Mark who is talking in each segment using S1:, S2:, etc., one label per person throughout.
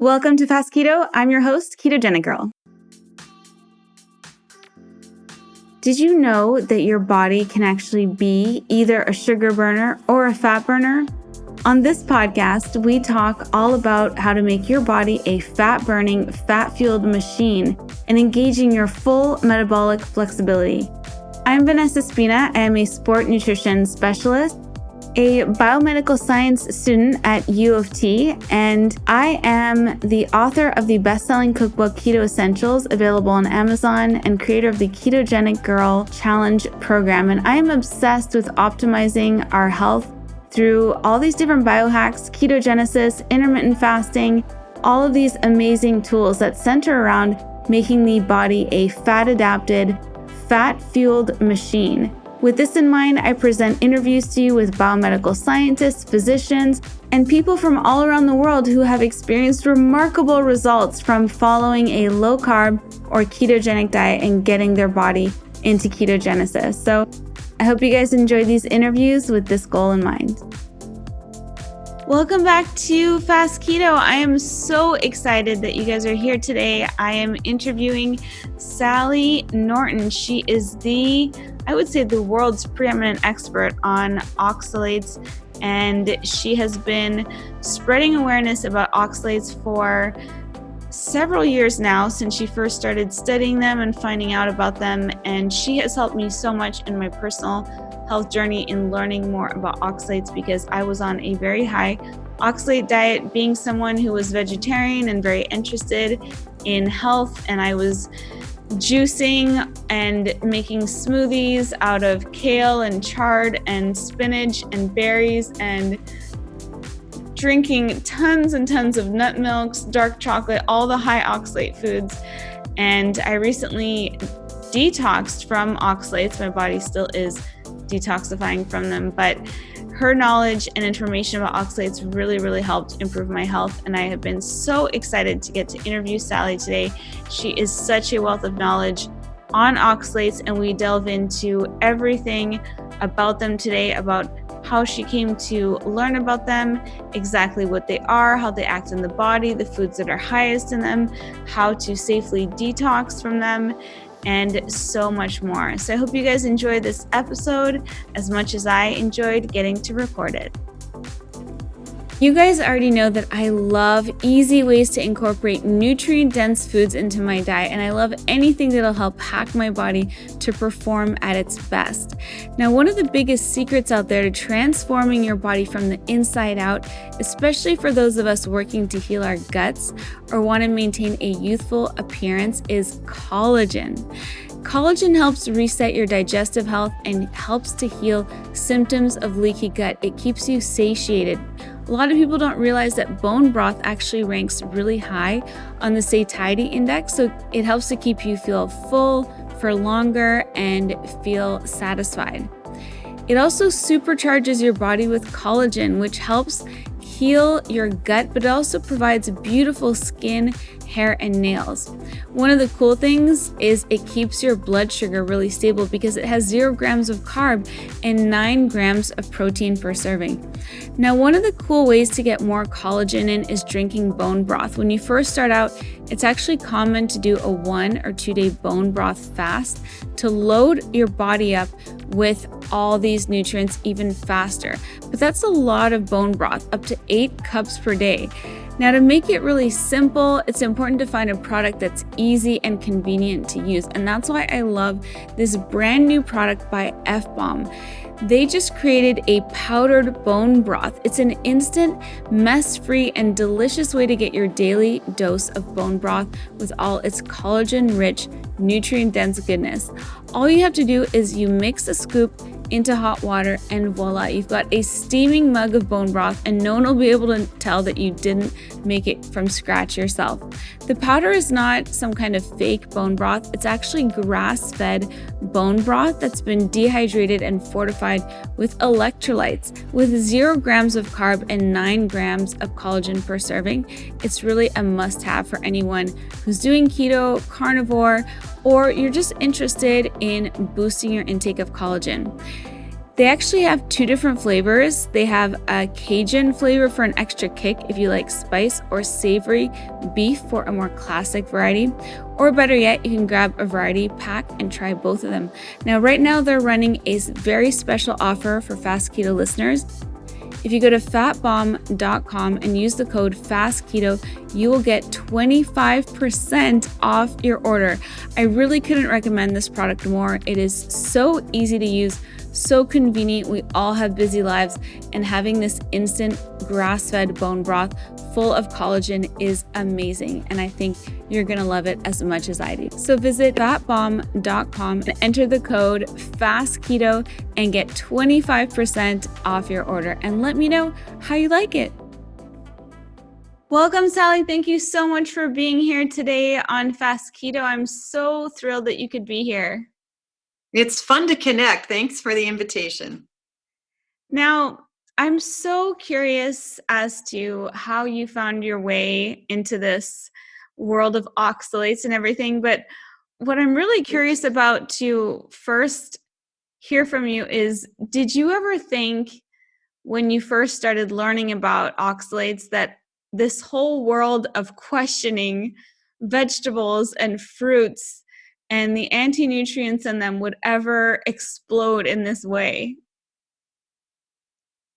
S1: Welcome to Fast Keto. I'm your host, Ketogenic Girl. Did you know that your body can actually be either a sugar burner or a fat burner? On this podcast, we talk all about how to make your body a fat-burning, fat-fueled machine and engaging your full metabolic flexibility. I'm Vanessa Spina. I am a sport nutrition specialist, a biomedical science student at U of T, and I am the author of the best-selling cookbook Keto Essentials, available on Amazon, and creator of the Ketogenic Girl Challenge program. And I am obsessed with optimizing our health through all these different biohacks, ketogenesis, intermittent fasting, all of these amazing tools that center around making the body a fat-adapted, fat-fueled machine. With this in mind, I present interviews to you with biomedical scientists, physicians, and people from all around the world who have experienced remarkable results from following a low-carb or ketogenic diet and getting their body into ketogenesis. So I hope you guys enjoyed these interviews with this goal in mind. Welcome back to Fast Keto. I am so excited that you guys are here today. I am interviewing Sally Norton. She is I would say the world's preeminent expert on oxalates, and she has been spreading awareness about oxalates for several years now, since she first started studying them and finding out about them. And she has helped me so much in my personal health journey in learning more about oxalates, because I was on a very high oxalate diet, being someone who was vegetarian and very interested in health. And I was juicing and making smoothies out of kale and chard and spinach and berries, and drinking tons and tons of nut milks, dark chocolate, all the high oxalate foods. And I recently detoxed from oxalates. My body still is detoxifying from them, but her knowledge and information about oxalates really helped improve my health. And I have been so excited to get to interview Sally today. She is such a wealth of knowledge on oxalates, and we delve into everything about them today, about how she came to learn about them, exactly what they are, how they act in the body, the foods that are highest in them, how to safely detox from them, and so much more. So I hope you guys enjoyed this episode as much as I enjoyed getting to record it. You guys already know that I love easy ways to incorporate nutrient-dense foods into my diet, and I love anything that'll help hack my body to perform at its best. Now, one of the biggest secrets out there to transforming your body from the inside out, especially for those of us working to heal our guts or want to maintain a youthful appearance, is collagen. Collagen helps reset your digestive health and helps to heal symptoms of leaky gut. It keeps you satiated. A lot of people don't realize that bone broth actually ranks really high on the satiety index, so it helps to keep you feel full for longer and feel satisfied. It also supercharges your body with collagen, which helps heal your gut, but it also provides beautiful skin, hair, and nails. One of the cool things is it keeps your blood sugar really stable because it has 0 grams of carb and 9 grams of protein per serving. Now, one of the cool ways to get more collagen in is drinking bone broth. When you first start out, it's actually common to do a 1 or 2 day bone broth fast to load your body up with all these nutrients even faster. But that's a lot of bone broth, up to 8 cups per day. Now, to make it really simple, it's important to find a product that's easy and convenient to use. And that's why I love this brand new product by F-Bomb. They just created a powdered bone broth. It's an instant, mess-free, and delicious way to get your daily dose of bone broth with all its collagen-rich, nutrient-dense goodness. All you have to do is you mix a scoop into hot water, and voila, you've got a steaming mug of bone broth, and no one will be able to tell that you didn't make it from scratch yourself. The powder is not some kind of fake bone broth. It's actually grass-fed bone broth that's been dehydrated and fortified with electrolytes. With 0 grams of carb and 9 grams of collagen per serving, it's really a must-have for anyone who's doing keto, carnivore, or you're just interested in boosting your intake of collagen. They actually have two different flavors. They have a Cajun flavor for an extra kick if you like spice, or savory beef for a more classic variety. Or better yet, you can grab a variety pack and try both of them. Now, right now they're running a very special offer for Fast Keto listeners. If you go to fatbomb.com and use the code FASTKETO, you will get 25% off your order. I really couldn't recommend this product more. It is so easy to use, so convenient. We all have busy lives, and having this instant grass-fed bone broth full of collagen is amazing, and I think you're gonna love it as much as I do. So visit fatbomb.com and enter the code FASTKETO and get 25% off your order, and let me know how you like it. Welcome, Sally. Thank you so much for being here today on Fast Keto. I'm so thrilled that you could be here.
S2: It's fun to connect. Thanks for the invitation.
S1: Now, I'm so curious as to how you found your way into this world of oxalates and everything, but what I'm really curious about to first hear from you is, did you ever think when you first started learning about oxalates that this whole world of questioning vegetables and fruits and the anti-nutrients in them would ever explode in this way?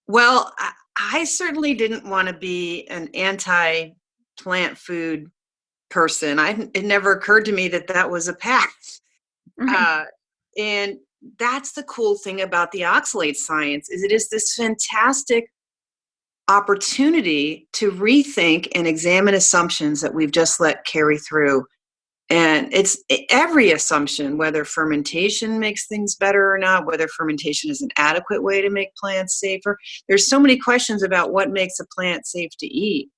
S2: Well, I certainly didn't want to be an anti-plant food person. It never occurred to me that that was a path.
S1: Right.
S2: And that's the cool thing about the oxalate science, is it is this fantastic opportunity to rethink and examine assumptions that we've just let carry through. And it's every assumption, whether fermentation makes things better or not, whether fermentation is an adequate way to make plants safer. There's so many questions about what makes a plant safe to eat.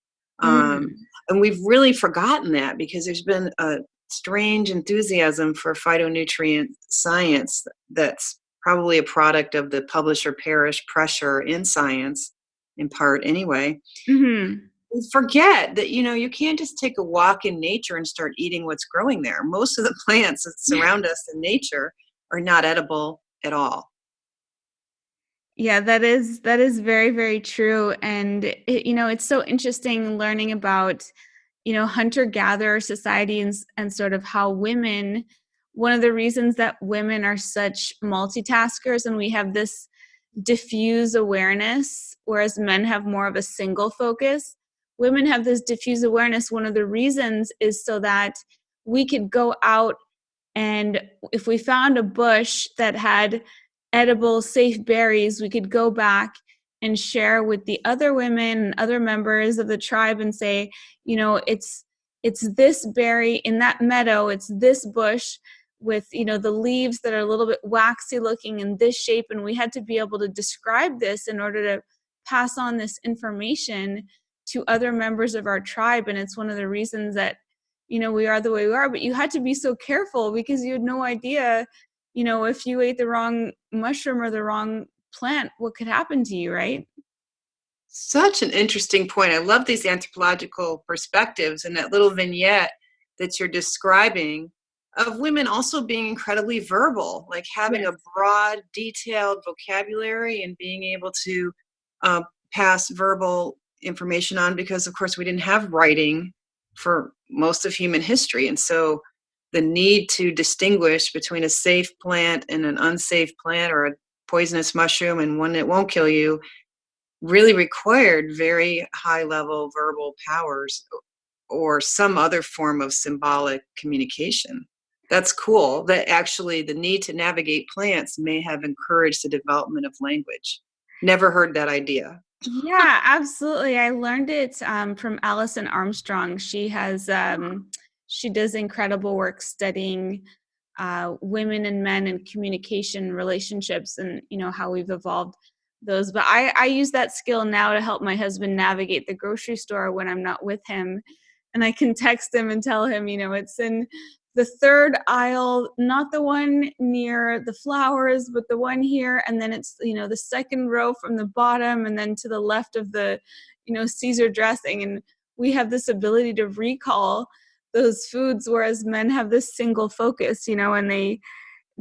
S2: And we've really forgotten that, because there's been a strange enthusiasm for phytonutrient science that's probably a product of the publisher perish pressure in science, in part anyway. Forget that, you can't just take a walk in nature and start eating what's growing there. Most of the plants that surround us in nature are not edible at all.
S1: Yeah, that is very, very true. And it's so interesting learning about, hunter-gatherer society and sort of how women, one of the reasons that women are such multitaskers and we have this diffuse awareness, whereas men have more of a single focus. Women have this diffuse awareness. One of the reasons is so that we could go out, and if we found a bush that had edible, safe berries, we could go back and share with the other women and other members of the tribe and say, it's this berry in that meadow, it's this bush with, the leaves that are a little bit waxy looking in this shape. And we had to be able to describe this in order to pass on this information to other members of our tribe. And it's one of the reasons that, we are the way we are. But you had to be so careful because you had no idea, if you ate the wrong mushroom or the wrong plant, what could happen to you, right?
S2: Such an interesting point. I love these anthropological perspectives and that little vignette that you're describing of women also being incredibly verbal, like having
S1: Yes.
S2: a broad, detailed vocabulary and being able to pass verbal information on, because, of course, we didn't have writing for most of human history. And so the need to distinguish between a safe plant and an unsafe plant, or a poisonous mushroom and one that won't kill you, really required very high level verbal powers or some other form of symbolic communication. That's cool that actually the need to navigate plants may have encouraged the development of language. Never heard that idea.
S1: Yeah, absolutely. I learned it from Alison Armstrong. She does incredible work studying women and men and communication relationships, and how we've evolved those. But I use that skill now to help my husband navigate the grocery store when I'm not with him, and I can text him and tell him, it's in the third aisle, not the one near the flowers, but the one here. And then it's, the second row from the bottom, and then to the left of the, Caesar dressing. And we have this ability to recall those foods, whereas men have this single focus, and they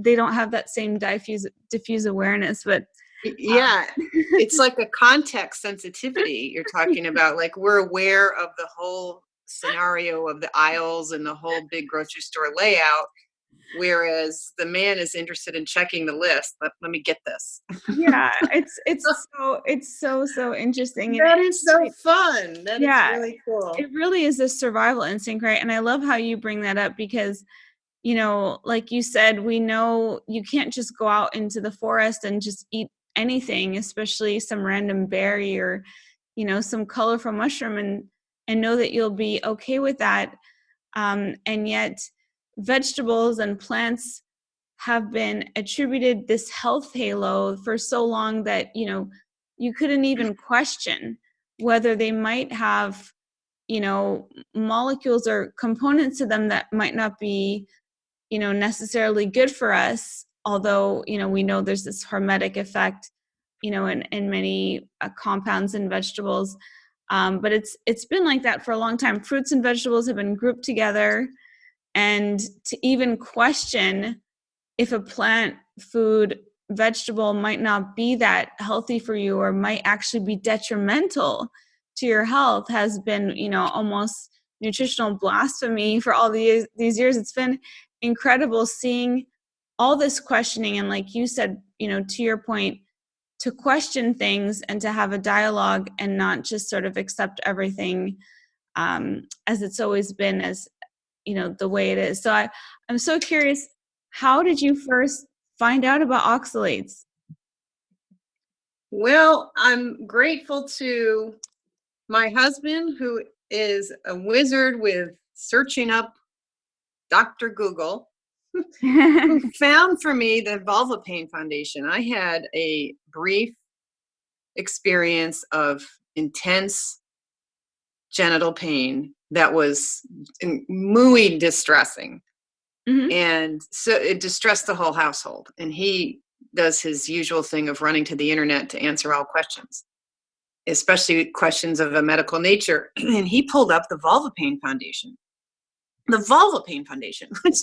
S1: don't have that same diffuse awareness. But
S2: Yeah, it's like a context sensitivity you're talking about. Like we're aware of the whole scenario of the aisles and the whole big grocery store layout, whereas the man is interested in checking the list. Let me get this.
S1: Yeah, it's so interesting, and
S2: That is so fun. That is
S1: yeah,
S2: really cool.
S1: it really is a survival instinct, right? And I love how you bring that up because, like you said, we know you can't just go out into the forest and just eat anything, especially some random berry or, some colorful mushroom, and know that you'll be okay with that. And yet, vegetables and plants have been attributed this health halo for so long that you couldn't even question whether they might have molecules or components to them that might not be necessarily good for us, although we know there's this hormetic effect in many compounds in vegetables. But it's been like that for a long time. Fruits and vegetables have been grouped together, and to even question if a plant, food, vegetable might not be that healthy for you or might actually be detrimental to your health has been, almost nutritional blasphemy for all these years. It's been incredible seeing all this questioning, and like you said, to your point, to question things and to have a dialogue and not just sort of accept everything as it's always been, as the way it is. So I'm so curious, how did you first find out about oxalates?
S2: Well, I'm grateful to my husband, who is a wizard with searching up Dr. Google, who found for me the Vulva Pain Foundation. I had a brief experience of intense genital pain that was muy distressing.
S1: Mhm.
S2: And so it distressed the whole household. And he does his usual thing of running to the internet to answer all questions, especially questions of a medical nature. And he pulled up the Vulva Pain Foundation. The Vulva Pain Foundation, which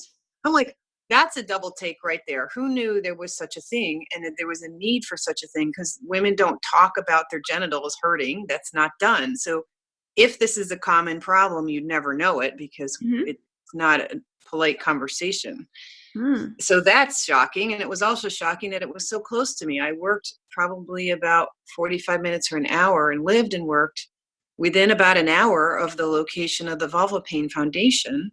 S2: I'm like, that's a double take right there. Who knew there was such a thing and that there was a need for such a thing? Because women don't talk about their genitals hurting. That's not done. So if this is a common problem, you'd never know it because
S1: Mhm.
S2: it's not a polite conversation.
S1: Mm.
S2: So that's shocking. And it was also shocking that it was so close to me. I worked probably about 45 minutes or an hour and lived and worked within about an hour of the location of the Vulva Pain Foundation,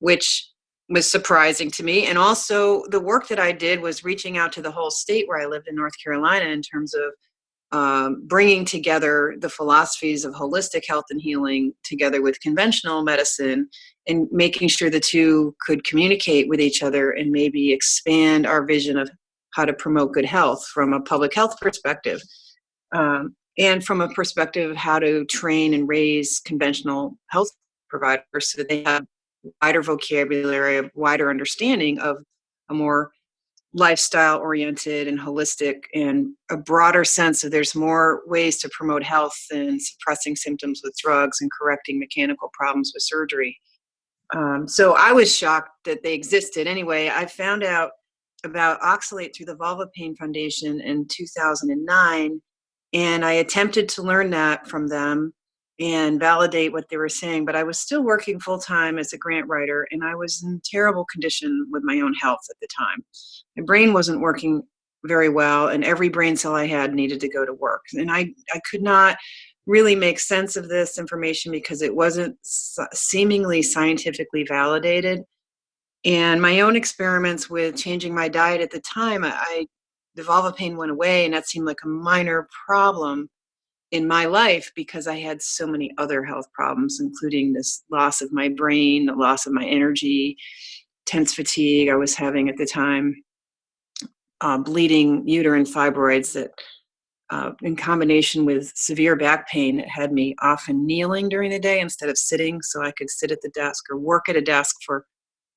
S2: which was surprising to me. And also, the work that I did was reaching out to the whole state where I lived in North Carolina in terms of bringing together the philosophies of holistic health and healing together with conventional medicine and making sure the two could communicate with each other and maybe expand our vision of how to promote good health from a public health perspective. And from a perspective of how to train and raise conventional health providers so that they have wider vocabulary, a wider understanding of a more lifestyle oriented and holistic and a broader sense of there's more ways to promote health than suppressing symptoms with drugs and correcting mechanical problems with surgery. So I was shocked that they existed. Anyway, I found out about oxalate through the Vulva Pain Foundation in 2009, and I attempted to learn that from them and validate what they were saying, but I was still working full time as a grant writer, and I was in terrible condition with my own health at the time. My brain wasn't working very well, and every brain cell I had needed to go to work. And I could not really make sense of this information because it wasn't seemingly scientifically validated. And my own experiments with changing my diet at the time, the vulva pain went away, and that seemed like a minor problem in my life because I had so many other health problems, including this loss of my brain, the loss of my energy, tense fatigue I was having at the time, bleeding uterine fibroids that, in combination with severe back pain, it had me often kneeling during the day instead of sitting, so I could sit at the desk or work at a desk for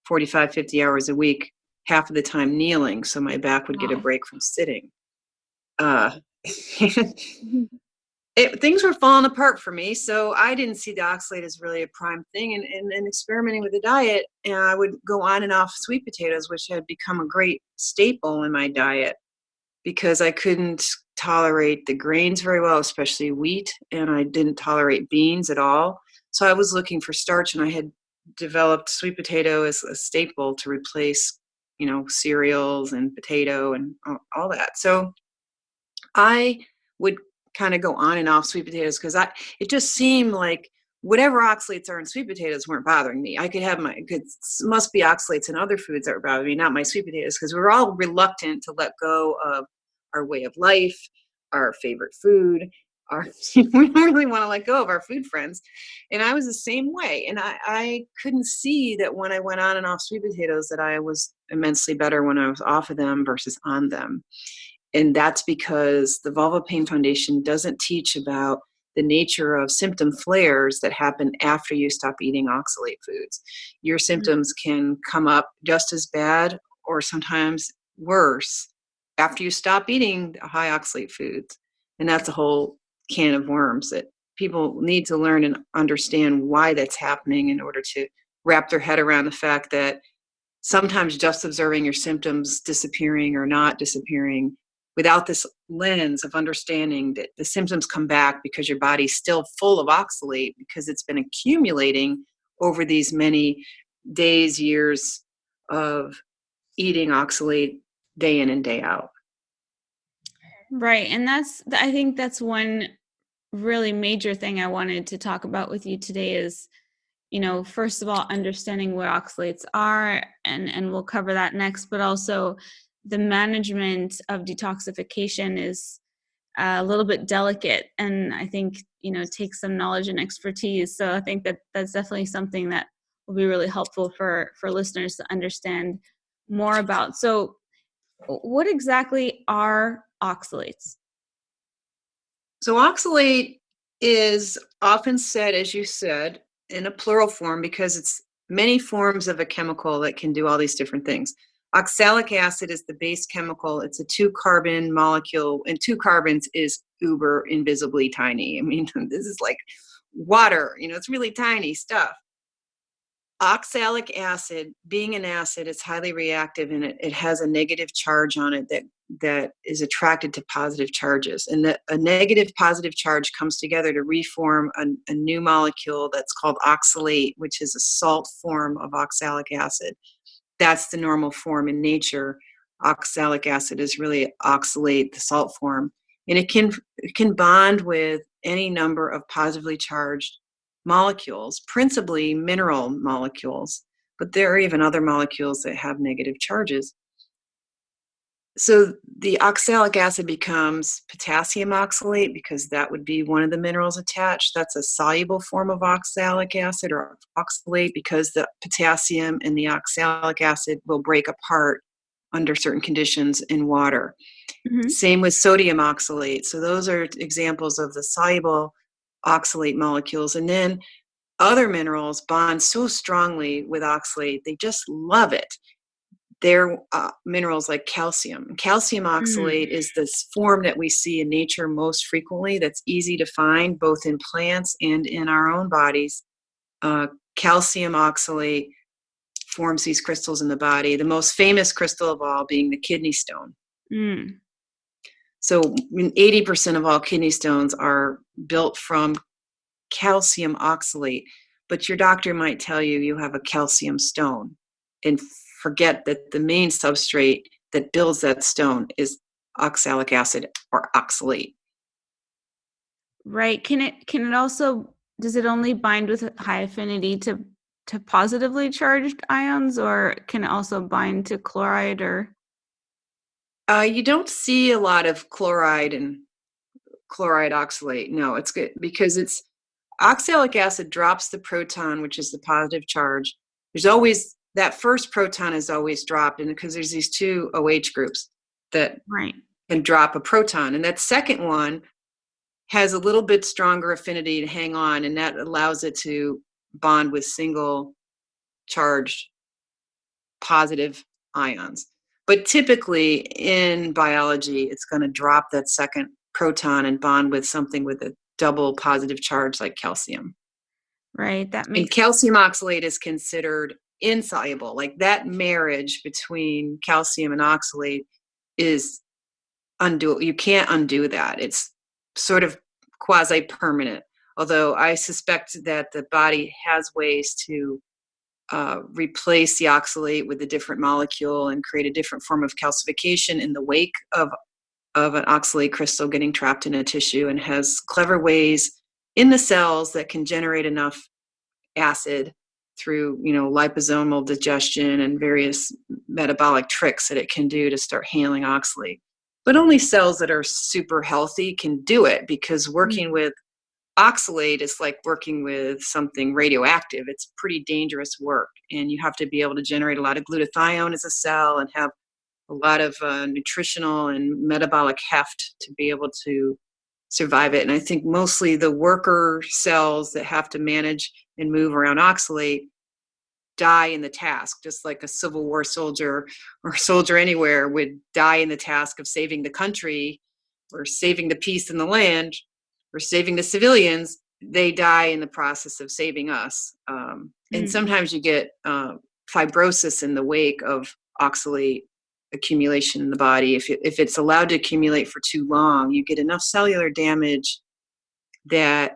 S2: 45, 50 hours a week, half of the time kneeling, so my back would get a
S1: Wow.
S2: break from sitting. Uh,
S1: Mhm.
S2: things were falling apart for me, so I didn't see the oxalate as really a prime thing. And experimenting with the diet, and I would go on and off sweet potatoes, which had become a great staple in my diet. because I couldn't tolerate the grains very well, especially wheat, and I didn't tolerate beans at all. So I was looking for starch, and I had developed sweet potato as a staple to replace, cereals and potato and all that. So I would kind of go on and off sweet potatoes because it just seemed like whatever oxalates are in sweet potatoes weren't bothering me. I could have must be oxalates in other foods that were bothering me, not my sweet potatoes, because we're all reluctant to let go of our way of life, our favorite food. We don't really want to let go of our food friends. And I was the same way. And I couldn't see that when I went on and off sweet potatoes that I was immensely better when I was off of them versus on them. And that's because the Vulva Pain Foundation doesn't teach about the nature of symptom flares that happen after you stop eating oxalate foods. Your symptoms can come up just as bad or sometimes worse after you stop eating high oxalate foods. And that's a whole can of worms that people need to learn and understand why that's happening in order to wrap their head around the fact that sometimes just observing your symptoms disappearing or not disappearing without this lens of understanding that the symptoms come back because your body's still full of oxalate because it's been accumulating over these many days, years of eating oxalate day in and day out.
S1: Right. And I think that's one really major thing I wanted to talk about with you today is, first of all, understanding what oxalates are, and we'll cover that next, but also the management of detoxification is a little bit delicate, and I think, takes some knowledge and expertise. So I think that's definitely something that will be really helpful for listeners to understand more about. So what exactly are oxalates?
S2: So oxalate is often said, as you said, in a plural form because it's many forms of a chemical that can do all these different things. Oxalic acid is the base chemical. It's a 2-carbon molecule, and 2 carbons is uber invisibly tiny. I mean, this is like water, it's really tiny stuff. Oxalic acid, being an acid, is highly reactive, and it has a negative charge on it that is attracted to positive charges. And a negative positive charge comes together to reform a new molecule that's called oxalate, which is a salt form of oxalic acid. That's the normal form in nature. Oxalic acid is really oxalate, the salt form. And it can bond with any number of positively charged molecules, principally mineral molecules, but there are even other molecules that have negative charges. So the oxalic acid becomes potassium oxalate because that would be one of the minerals attached. That's a soluble form of oxalic acid or oxalate because the potassium and the oxalic acid will break apart under certain conditions in water.
S1: Mm-hmm.
S2: Same with sodium oxalate. So those are examples of the soluble oxalate molecules. And then other minerals bond so strongly with oxalate, they just love it. They're minerals like calcium. Calcium oxalate is this form that we see in nature most frequently that's easy to find both in plants and in our own bodies. Calcium oxalate forms these crystals in the body, the most famous crystal of all being the kidney stone. So 80% of all kidney stones are built from calcium oxalate, but your doctor might tell you you have a calcium stone and forget that the main substrate that builds that stone is oxalic acid or oxalate.
S1: Right. Can it also, does it only bind with high affinity to positively charged ions, or can it also bind to chloride or?
S2: You don't see a lot of chloride and chloride oxalate. No, it's good because it's oxalic acid drops the proton, which is the positive charge. There's always that first proton is always dropped, and because there's these two OH groups that can drop a proton, and that second one has a little bit stronger affinity to hang on, and that allows it to bond with single charged positive ions. But typically in biology, it's going to drop that second proton and bond with something with a double positive charge like calcium.
S1: Right. That makes
S2: and calcium oxalate is considered insoluble. Like that marriage between calcium and oxalate is you can't undo that. It's sort of quasi-permanent. Although I suspect that the body has ways to replace the oxalate with a different molecule and create a different form of calcification in the wake of an oxalate crystal getting trapped in a tissue, and has clever ways in the cells that can generate enough acid through, liposomal digestion and various metabolic tricks that it can do to start handling oxalate. But only cells that are super healthy can do it, because working with oxalate is like working with something radioactive. It's pretty dangerous work, and you have to be able to generate a lot of glutathione as a cell and have a lot of nutritional and metabolic heft to be able to survive it. And I think mostly the worker cells that have to manage and move around oxalate die in the task, just like a Civil War soldier or soldier anywhere would die in the task of saving the country or saving the peace in the land or saving the civilians. They die in the process of saving us. And sometimes you get fibrosis in the wake of oxalate accumulation in the body. If it's allowed to accumulate for too long, you get enough cellular damage that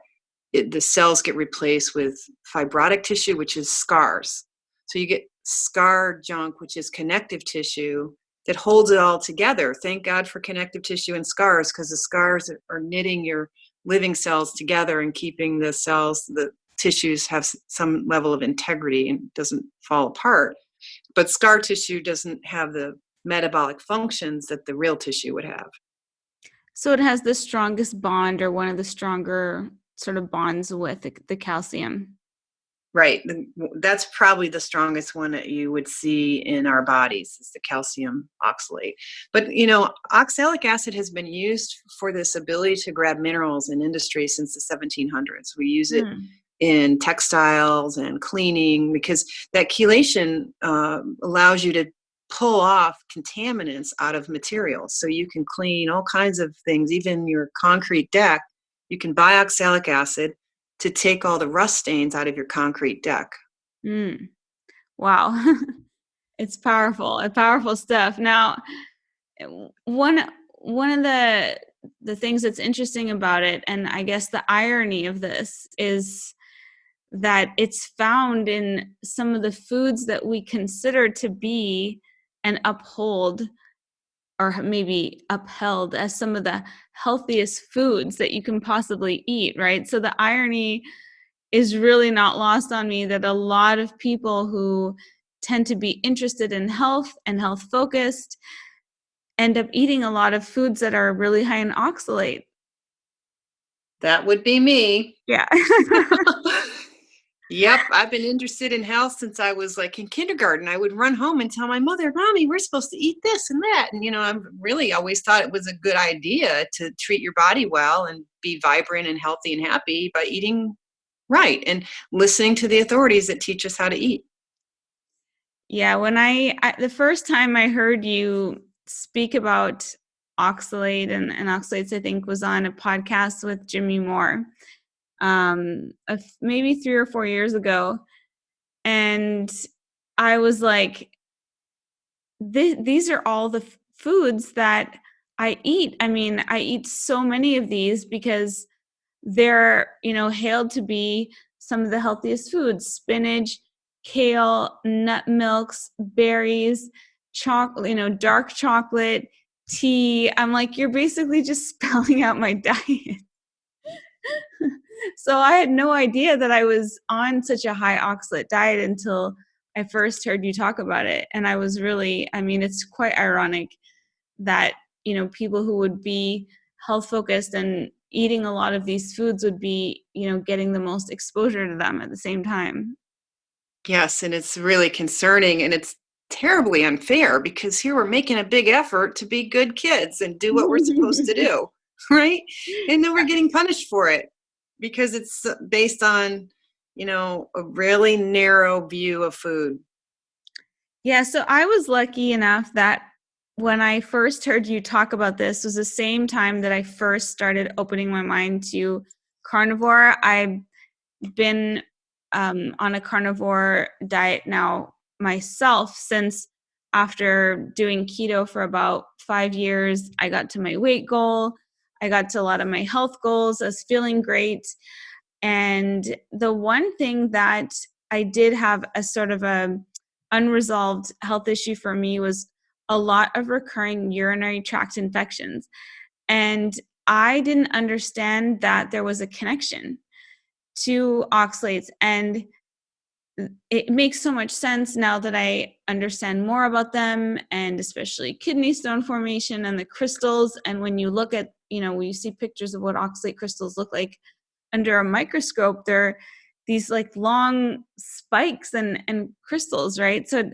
S2: the cells get replaced with fibrotic tissue, which is scars. So you get scar junk, which is connective tissue that holds it all together. Thank God for connective tissue and scars, because the scars are knitting your living cells together and keeping the tissues have some level of integrity and doesn't fall apart. But scar tissue doesn't have the metabolic functions that the real tissue would have.
S1: So it has the strongest bond, or one of the stronger sort of bonds with the calcium.
S2: Right. That's probably the strongest one that you would see in our bodies, is the calcium oxalate. But, oxalic acid has been used for this ability to grab minerals in industry since the 1700s. We use it in textiles and cleaning, because that chelation allows you to pull off contaminants out of materials. So you can clean all kinds of things, even your concrete deck. You can buy oxalic acid to take all the rust stains out of your concrete deck.
S1: Wow. It's powerful stuff. Now, one of the things that's interesting about it, and I guess the irony of this, is that it's found in some of the foods that we consider to be and uphold, or maybe upheld, as some of the healthiest foods that you can possibly eat, right? So the irony is really not lost on me, that a lot of people who tend to be interested in health and health focused end up eating a lot of foods that are really high in oxalate.
S2: That would be me.
S1: Yeah.
S2: Yep. I've been interested in health since I was like in kindergarten. I would run home and tell my mother, Mommy, we're supposed to eat this and that. And, I've really always thought it was a good idea to treat your body well and be vibrant and healthy and happy by eating right and listening to the authorities that teach us how to eat.
S1: Yeah. When the first time I heard you speak about oxalate and oxalates, I think was on a podcast with Jimmy Moore, maybe 3 or 4 years ago. And I was like, these are all the foods that I eat. I mean, I eat so many of these because they're, hailed to be some of the healthiest foods: spinach, kale, nut milks, berries, chocolate, dark chocolate, tea. I'm like, you're basically just spelling out my diet. So I had no idea that I was on such a high oxalate diet until I first heard you talk about it. And I was really, it's quite ironic that, people who would be health focused and eating a lot of these foods would be, getting the most exposure to them at the same time.
S2: Yes. And it's really concerning, and it's terribly unfair, because here we're making a big effort to be good kids and do what we're supposed to do. Right. And then we're getting punished for it because it's based on, a really narrow view of food.
S1: Yeah. So I was lucky enough that when I first heard you talk about this was the same time that I first started opening my mind to carnivore. I've been on a carnivore diet now myself since after doing keto for about 5 years, I got to my weight goal. I got to a lot of my health goals. I was feeling great. And the one thing that I did have a sort of a unresolved health issue for me was a lot of recurring urinary tract infections. And I didn't understand that there was a connection to oxalates. And it makes so much sense now that I understand more about them, and especially kidney stone formation and the crystals. And when you look at, when you see pictures of what oxalate crystals look like under a microscope, they're these like long spikes and crystals, right? So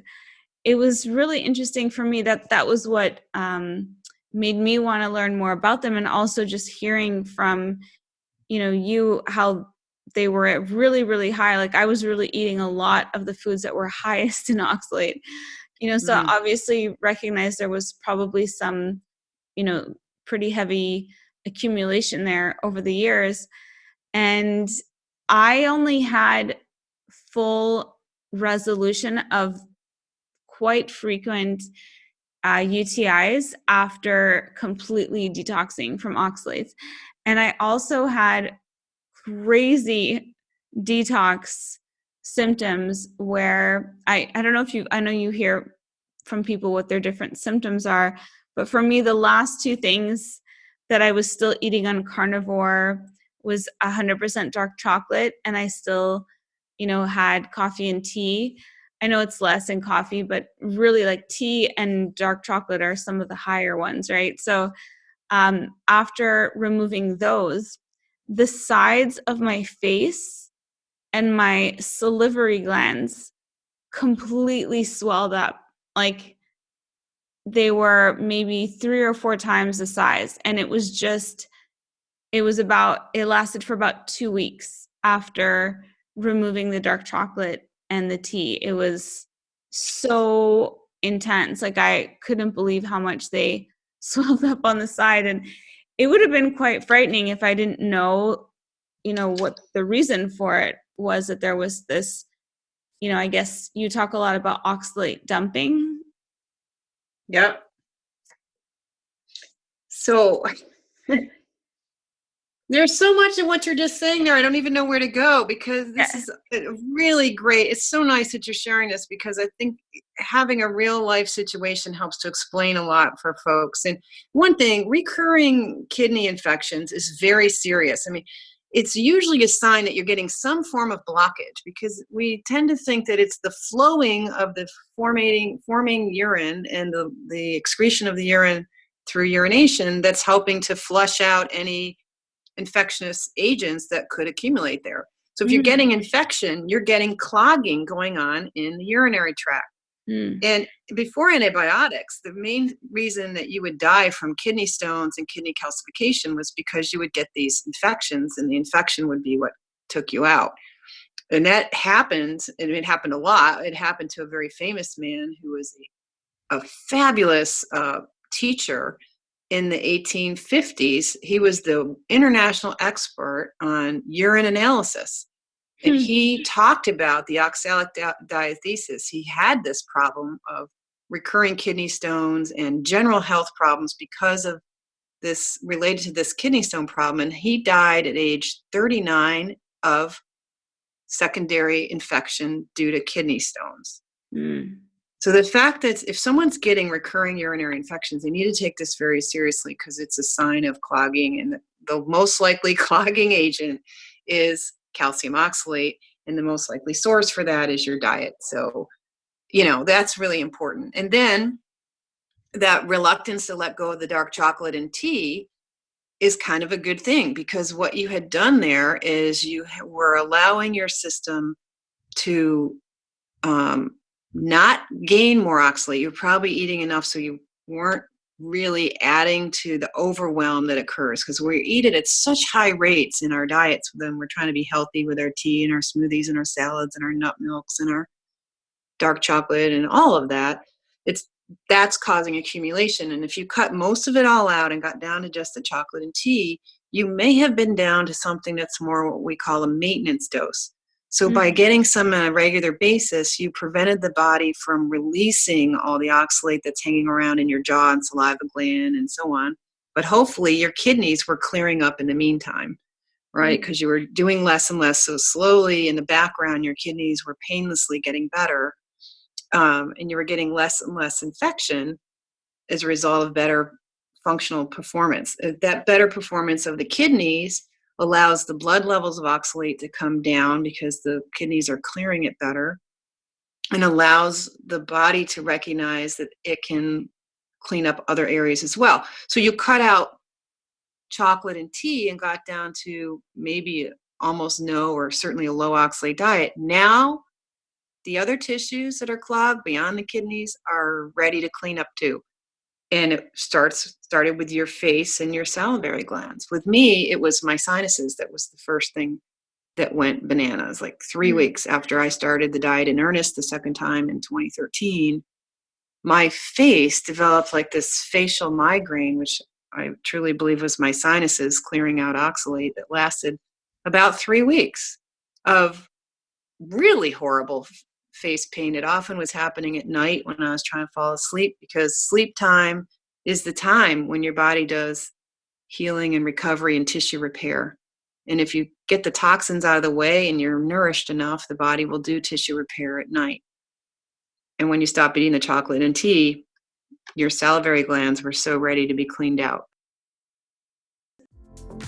S1: it was really interesting for me that was what made me want to learn more about them. And also just hearing from, you, how they were at really, really high. Like I was really eating a lot of the foods that were highest in oxalate, so obviously recognized there was probably some, pretty heavy accumulation there over the years. And I only had full resolution of quite frequent UTIs after completely detoxing from oxalates. And I also had crazy detox symptoms where I don't know if I know you hear from people what their different symptoms are, but for me, the last two things that I was still eating on carnivore was 100% dark chocolate, and I still, had coffee and tea. I know it's less in coffee, but really like tea and dark chocolate are some of the higher ones, right? So after removing those, the sides of my face and my salivary glands completely swelled up. Like they were maybe 3 or 4 times the size. And it lasted for about 2 weeks after removing the dark chocolate and the tea. It was so intense. Like I couldn't believe how much they swelled up on the side. And it would have been quite frightening if I didn't know, what the reason for it was, that there was this, I guess you talk a lot about oxalate dumping.
S2: Yep. So there's so much in what you're just saying there. I don't even know where to go, because this is really great. It's so nice that you're sharing this, because I think having a real life situation helps to explain a lot for folks. And one thing, recurring kidney infections is very serious. I mean, it's usually a sign that you're getting some form of blockage, because we tend to think that it's the flowing of the forming urine and the excretion of the urine through urination that's helping to flush out any infectious agents that could accumulate there. So if you're getting infection, you're getting clogging going on in the urinary tract. And before antibiotics, the main reason that you would die from kidney stones and kidney calcification was because you would get these infections, and the infection would be what took you out. And that happened, and it happened a lot. It happened to a very famous man who was a fabulous teacher in the 1850s. He was the international expert on urine analysis. And he talked about the oxalate diathesis. He had this problem of recurring kidney stones and general health problems because of this, related to this kidney stone problem. And he died at age 39 of secondary infection due to kidney stones. So the fact that if someone's getting recurring urinary infections, they need to take this very seriously, because it's a sign of clogging. And the most likely clogging agent is calcium oxalate, and the most likely source for that is your diet. So, that's really important. And then that reluctance to let go of the dark chocolate and tea is kind of a good thing, because what you had done there is you were allowing your system to not gain more oxalate. You're probably eating enough so you weren't really adding to the overwhelm that occurs, because we eat it at such high rates in our diets. Then we're trying to be healthy with our tea and our smoothies and our salads and our nut milks and our dark chocolate and all of that. That's causing accumulation. And if you cut most of it all out and got down to just the chocolate and tea, you may have been down to something that's more what we call a maintenance dose. So by getting some on a regular basis, you prevented the body from releasing all the oxalate that's hanging around in your jaw and saliva gland and so on. But hopefully your kidneys were clearing up in the meantime, right? Because you were doing less and less. So slowly in the background, your kidneys were painlessly getting better. And you were getting less and less infection as a result of better functional performance. That better performance of the kidneys allows the blood levels of oxalate to come down because the kidneys are clearing it better, and allows the body to recognize that it can clean up other areas as well. So you cut out chocolate and tea and got down to maybe almost no or certainly a low oxalate diet. Now the other tissues that are clogged beyond the kidneys are ready to clean up too. And it started with your face and your salivary glands. With me, it was my sinuses that was the first thing that went bananas. Like 3 weeks after I started the diet in earnest the second time in 2013, my face developed like this facial migraine, which I truly believe was my sinuses clearing out oxalate, that lasted about 3 weeks of really horrible face pain. It often was happening at night when I was trying to fall asleep, because sleep time is the time when your body does healing and recovery and tissue repair. And if you get the toxins out of the way and you're nourished enough, the body will do tissue repair at night. And when you stop eating the chocolate and tea, your salivary glands were so ready to be cleaned out.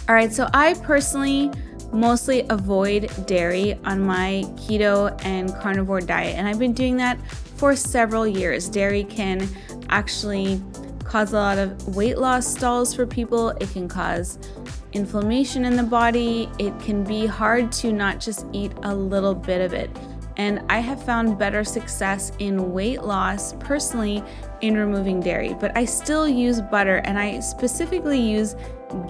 S1: All right, so I personally mostly avoid dairy on my keto and carnivore diet, and I've been doing that for several years. Dairy can actually cause a lot of weight loss stalls for people. It can cause inflammation in the body. It can be hard to not just eat a little bit of it. And I have found better success in weight loss personally in removing dairy, but I still use butter, and I specifically use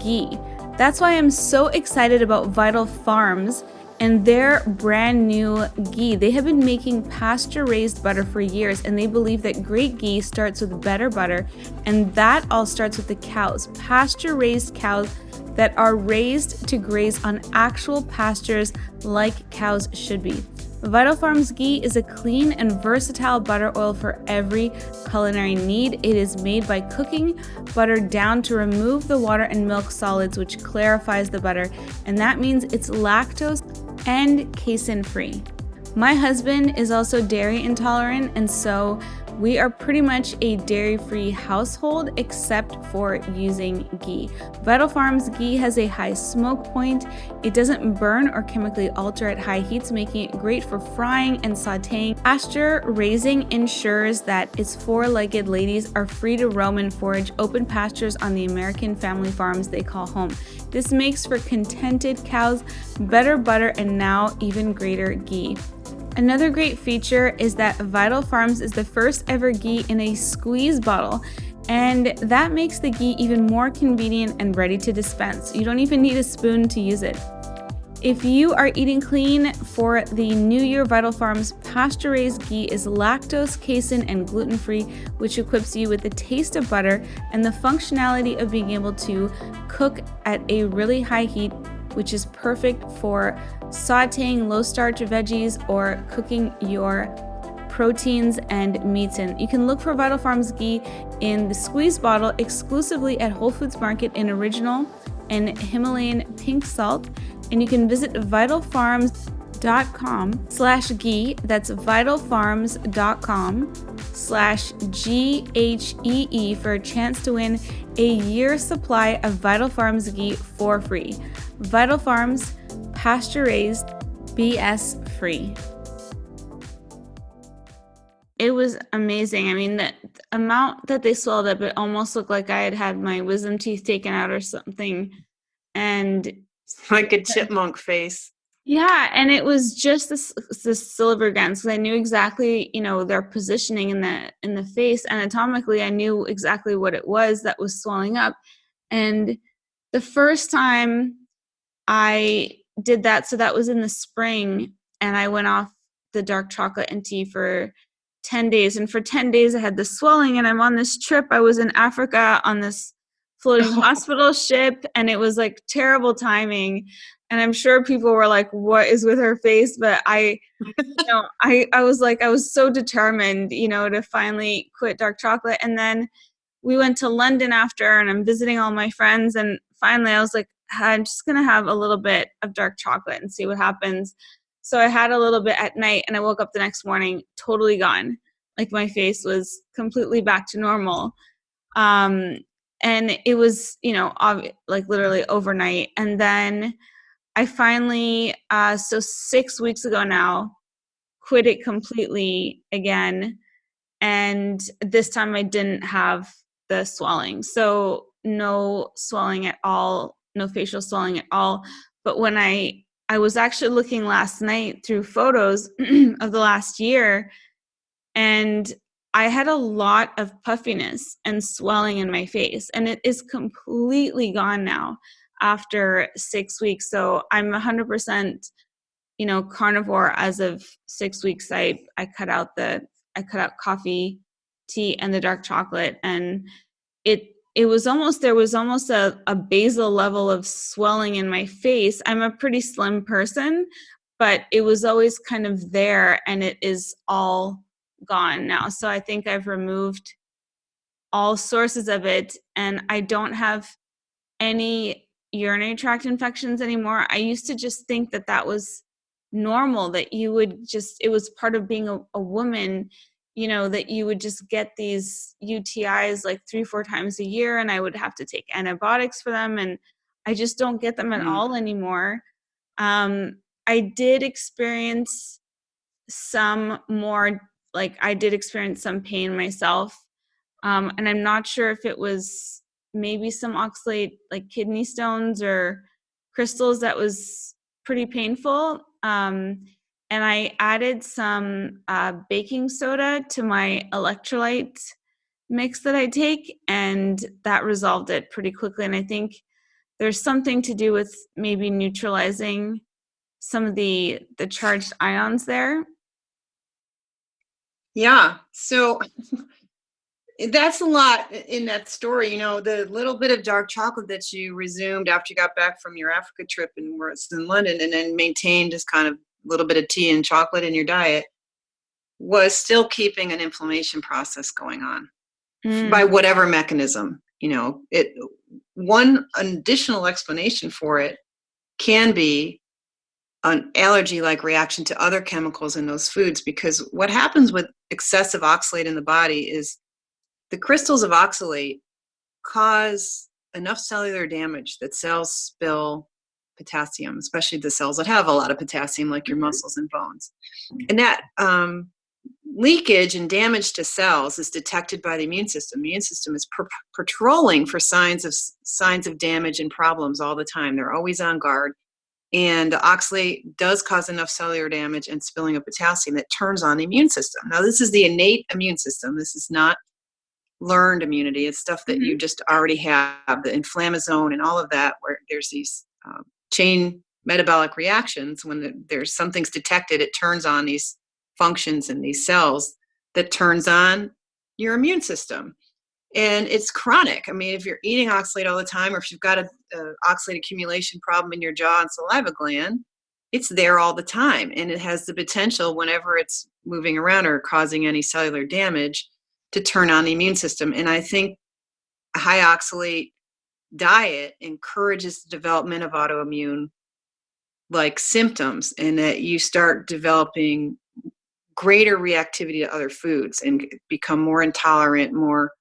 S1: ghee. That's why I'm so excited about Vital Farms and their brand new ghee. They have been making pasture-raised butter for years, and they believe that great ghee starts with better butter, and that all starts with the cows, pasture-raised cows that are raised to graze on actual pastures like cows should be. Vital Farms ghee is a clean and versatile butter oil for every culinary need. It is made by cooking butter down to remove the water and milk solids, which clarifies the butter, and that means it's lactose and casein free. My husband is also dairy intolerant, and so we are pretty much a dairy-free household except for using ghee. Vital Farms ghee has a high smoke point. It doesn't burn or chemically alter at high heats, making it great for frying and sauteing. Pasture raising ensures that its four-legged ladies are free to roam and forage open pastures on the American family farms they call home. This makes for contented cows, better butter, and now even greater ghee. Another great feature is that Vital Farms is the first ever ghee in a squeeze bottle, and that makes the ghee even more convenient and ready to dispense. You don't even need a spoon to use it. If you are eating clean for the new year, Vital Farms pasture-raised ghee is lactose, casein, and gluten-free, which equips you with the taste of butter and the functionality of being able to cook at a really high heat, which is perfect for sauteing low-starch veggies or cooking your proteins and meats in. You can look for Vital Farms ghee in the squeeze bottle exclusively at Whole Foods Market in original and Himalayan pink salt, and you can visit vitalfarms.com/ghee. That's vitalfarms.com/GHEE for a chance to win a year's supply of Vital Farms ghee for free. Vital Farms, pasture-raised, BS free. It was amazing. I mean, the amount that they swelled up, it almost looked like I had had my wisdom teeth taken out or something. And
S2: Like a chipmunk face.
S1: yeah, and it was just this silver glands, because I knew exactly, their positioning in the face. Anatomically, I knew exactly what it was that was swelling up. And the first time I did that, so that was in the spring, and I went off the dark chocolate and tea for 10 days. And for 10 days, I had the swelling, and I'm on this trip. I was in Africa on this floating hospital ship, and it was like terrible timing. And I'm sure people were like, what is with her face? But I was like, I was so determined, to finally quit dark chocolate. And then we went to London after, and I'm visiting all my friends. And finally I was like, I'm just going to have a little bit of dark chocolate and see what happens. So I had a little bit at night, and I woke up the next morning totally gone. Like my face was completely back to normal. And it was, like literally overnight. And then I finally, so 6 weeks ago now, quit it completely again. And this time I didn't have the swelling. So no swelling at all, no facial swelling at all. But when I was actually looking last night through photos of the last year, and I had a lot of puffiness and swelling in my face, and it is completely gone now after 6 weeks. So I'm 100%, carnivore as of 6 weeks. I cut out coffee, tea, and the dark chocolate, and it was almost, there was almost a basal level of swelling in my face. I'm a pretty slim person, but it was always kind of there, and it is all gone now. So I think I've removed all sources of it, and I don't have any urinary tract infections anymore. I used to just think that was normal, that you would just, it was part of being a woman, that you would just get these UTIs like 3-4 times a year, and I would have to take antibiotics for them, and I just don't get them at all anymore. I did experience some more, like I did experience some pain myself. And I'm not sure if it was maybe some oxalate, like kidney stones or crystals, that was pretty painful. And I added some baking soda to my electrolyte mix that I take, and that resolved it pretty quickly. And I think there's something to do with maybe neutralizing some of the charged ions there.
S2: Yeah. So that's a lot in that story. The little bit of dark chocolate that you resumed after you got back from your Africa trip and were in London, and then maintained just kind of a little bit of tea and chocolate in your diet, was still keeping an inflammation process going on by whatever mechanism. One additional explanation for it can be an allergy-like reaction to other chemicals in those foods, because what happens with excessive oxalate in the body is the crystals of oxalate cause enough cellular damage that cells spill potassium, especially the cells that have a lot of potassium, like your muscles and bones. And that leakage and damage to cells is detected by the immune system. The immune system is patrolling for signs of damage and problems all the time. They're always on guard. And the oxalate does cause enough cellular damage and spilling of potassium that turns on the immune system. Now, this is the innate immune system. This is not learned immunity. It's stuff that you just already have, the inflammasome and all of that, where there's these chain metabolic reactions. When there's something's detected, it turns on these functions in these cells that turns on your immune system. And it's chronic. I mean, if you're eating oxalate all the time, or if you've got a oxalate accumulation problem in your jaw and saliva gland, it's there all the time. And it has the potential, whenever it's moving around or causing any cellular damage, to turn on the immune system. And I think a high oxalate diet encourages the development of autoimmune like symptoms, and that you start developing greater reactivity to other foods and become more intolerant, more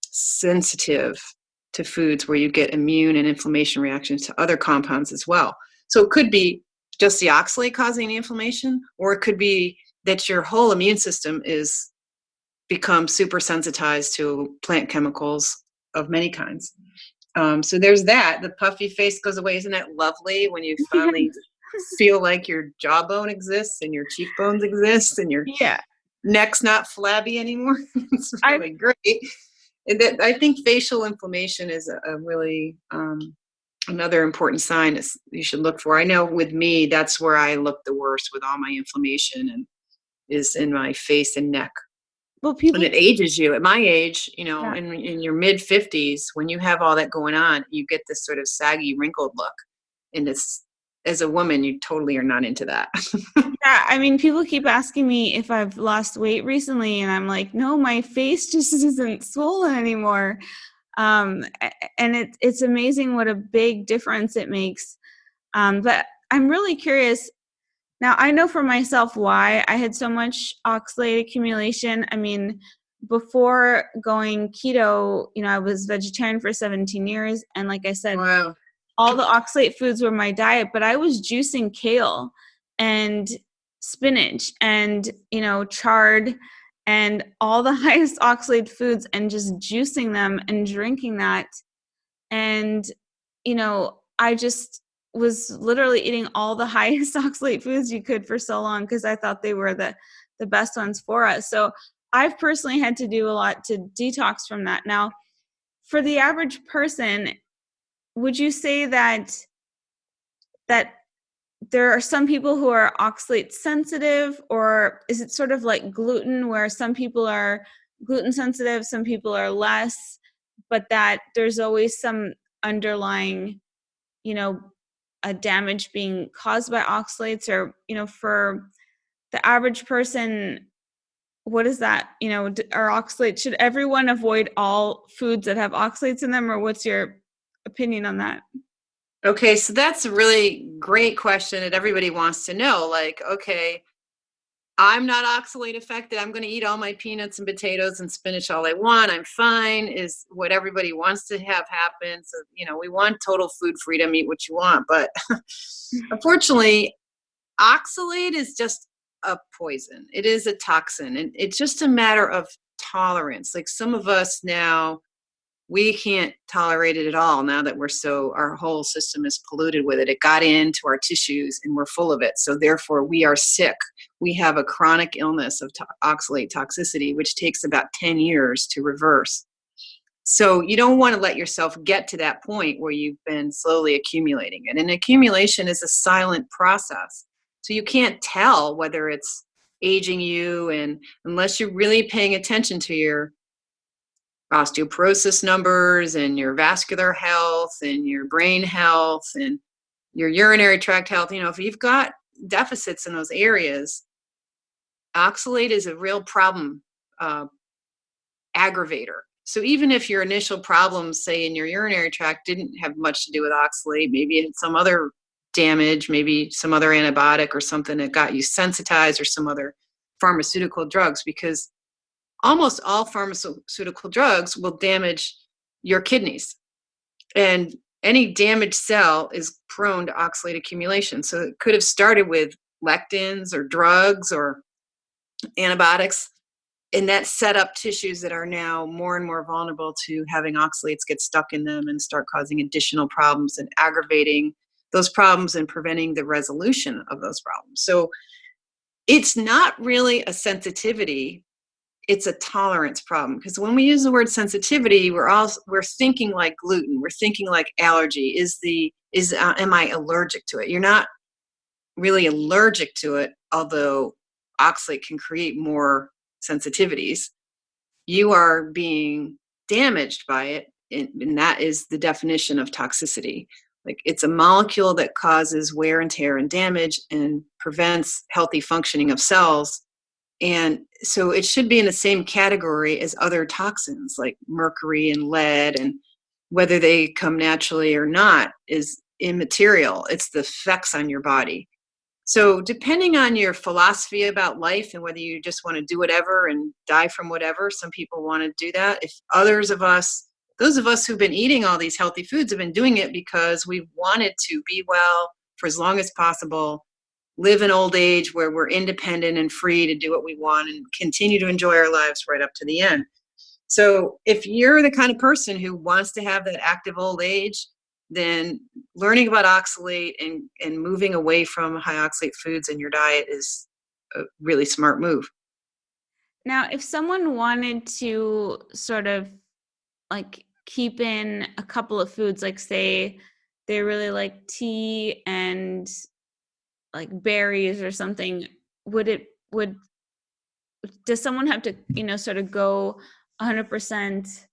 S2: sensitive to foods, where you get immune and inflammation reactions to other compounds as well. So it could be just the oxalate causing the inflammation, or it could be that your whole immune system is become super sensitized to plant chemicals of many kinds. So there's that. The puffy face goes away. Isn't that lovely when you finally feel like your jawbone exists and your cheekbones exist and your neck's not flabby anymore? It's really great. And that, I think facial inflammation is a really another important sign you should look for. I know with me, that's where I look the worst with all my inflammation, and is in my face and neck.
S1: Well,
S2: And
S1: people,
S2: it ages you. At my age,
S1: yeah.
S2: in your mid 50s, when you have all that going on, you get this sort of saggy, wrinkled look. And it's, as a woman, you totally are not into that.
S1: Yeah, I mean, people keep asking me if I've lost weight recently, and I'm like, no, my face just isn't swollen anymore. And it's amazing what a big difference it makes. But I'm really curious. Now, I know for myself why I had so much oxalate accumulation. I mean, before going keto, I was vegetarian for 17 years. And like I said,
S2: Wow.
S1: all the oxalate foods were my diet, but I was juicing kale and spinach and, chard and all the highest oxalate foods and just juicing them and drinking that. And, I just was literally eating all the highest oxalate foods you could for so long because I thought they were the best ones for us. So I've personally had to do a lot to detox from that. Now, for the average person, would you say that there are some people who are oxalate sensitive, or is it sort of like gluten where some people are gluten sensitive, some people are less, but that there's always some underlying, you know, a damage being caused by oxalates? Or, for the average person, what is that? Are oxalates, should everyone avoid all foods that have oxalates in them, or what's your opinion on that?
S2: Okay, so that's a really great question that everybody wants to know. Like, okay, I'm not oxalate affected. I'm going to eat all my peanuts and potatoes and spinach all I want. I'm fine, is what everybody wants to have happen. So, we want total food freedom, eat what you want. But unfortunately, oxalate is just a poison. It is a toxin. And it's just a matter of tolerance. Like some of us now, we can't tolerate it at all now that our whole system is polluted with it. It got into our tissues and we're full of it. So therefore we are sick. We have a chronic illness of oxalate toxicity, which takes about 10 years to reverse. So you don't want to let yourself get to that point where you've been slowly accumulating it. And accumulation is a silent process. So you can't tell whether it's aging you, and unless you're really paying attention to your osteoporosis numbers and your vascular health and your brain health and your urinary tract health. If you've got deficits in those areas, oxalate is a real problem aggravator. So even if your initial problems, say in your urinary tract, didn't have much to do with oxalate, maybe it had some other damage, maybe some other antibiotic or something that got you sensitized, or some other pharmaceutical drugs, because almost all pharmaceutical drugs will damage your kidneys. And any damaged cell is prone to oxalate accumulation. So it could have started with lectins or drugs or antibiotics, and that set up tissues that are now more and more vulnerable to having oxalates get stuck in them and start causing additional problems and aggravating those problems and preventing the resolution of those problems. So it's not really a sensitivity, it's a tolerance problem. Because when we use the word sensitivity, we're thinking like gluten, we're thinking like allergy. Am I allergic to it? You're not really allergic to it, although oxalate can create more sensitivities. You are being damaged by it, and that is the definition of toxicity. Like, it's a molecule that causes wear and tear and damage and prevents healthy functioning of cells. And so it should be in the same category as other toxins like mercury and lead, and whether they come naturally or not is immaterial. It's the effects on your body. So depending on your philosophy about life and whether you just want to do whatever and die from whatever, some people want to do that. If those of us who've been eating all these healthy foods have been doing it because we've wanted to be well for as long as possible, live in old age where we're independent and free to do what we want and continue to enjoy our lives right up to the end. So if you're the kind of person who wants to have that active old age, then learning about oxalate and moving away from high oxalate foods in your diet is a really smart move.
S1: Now, if someone wanted to sort of like keep in a couple of foods, like say they really like tea and like berries or something, would does someone have to, sort of go 100%,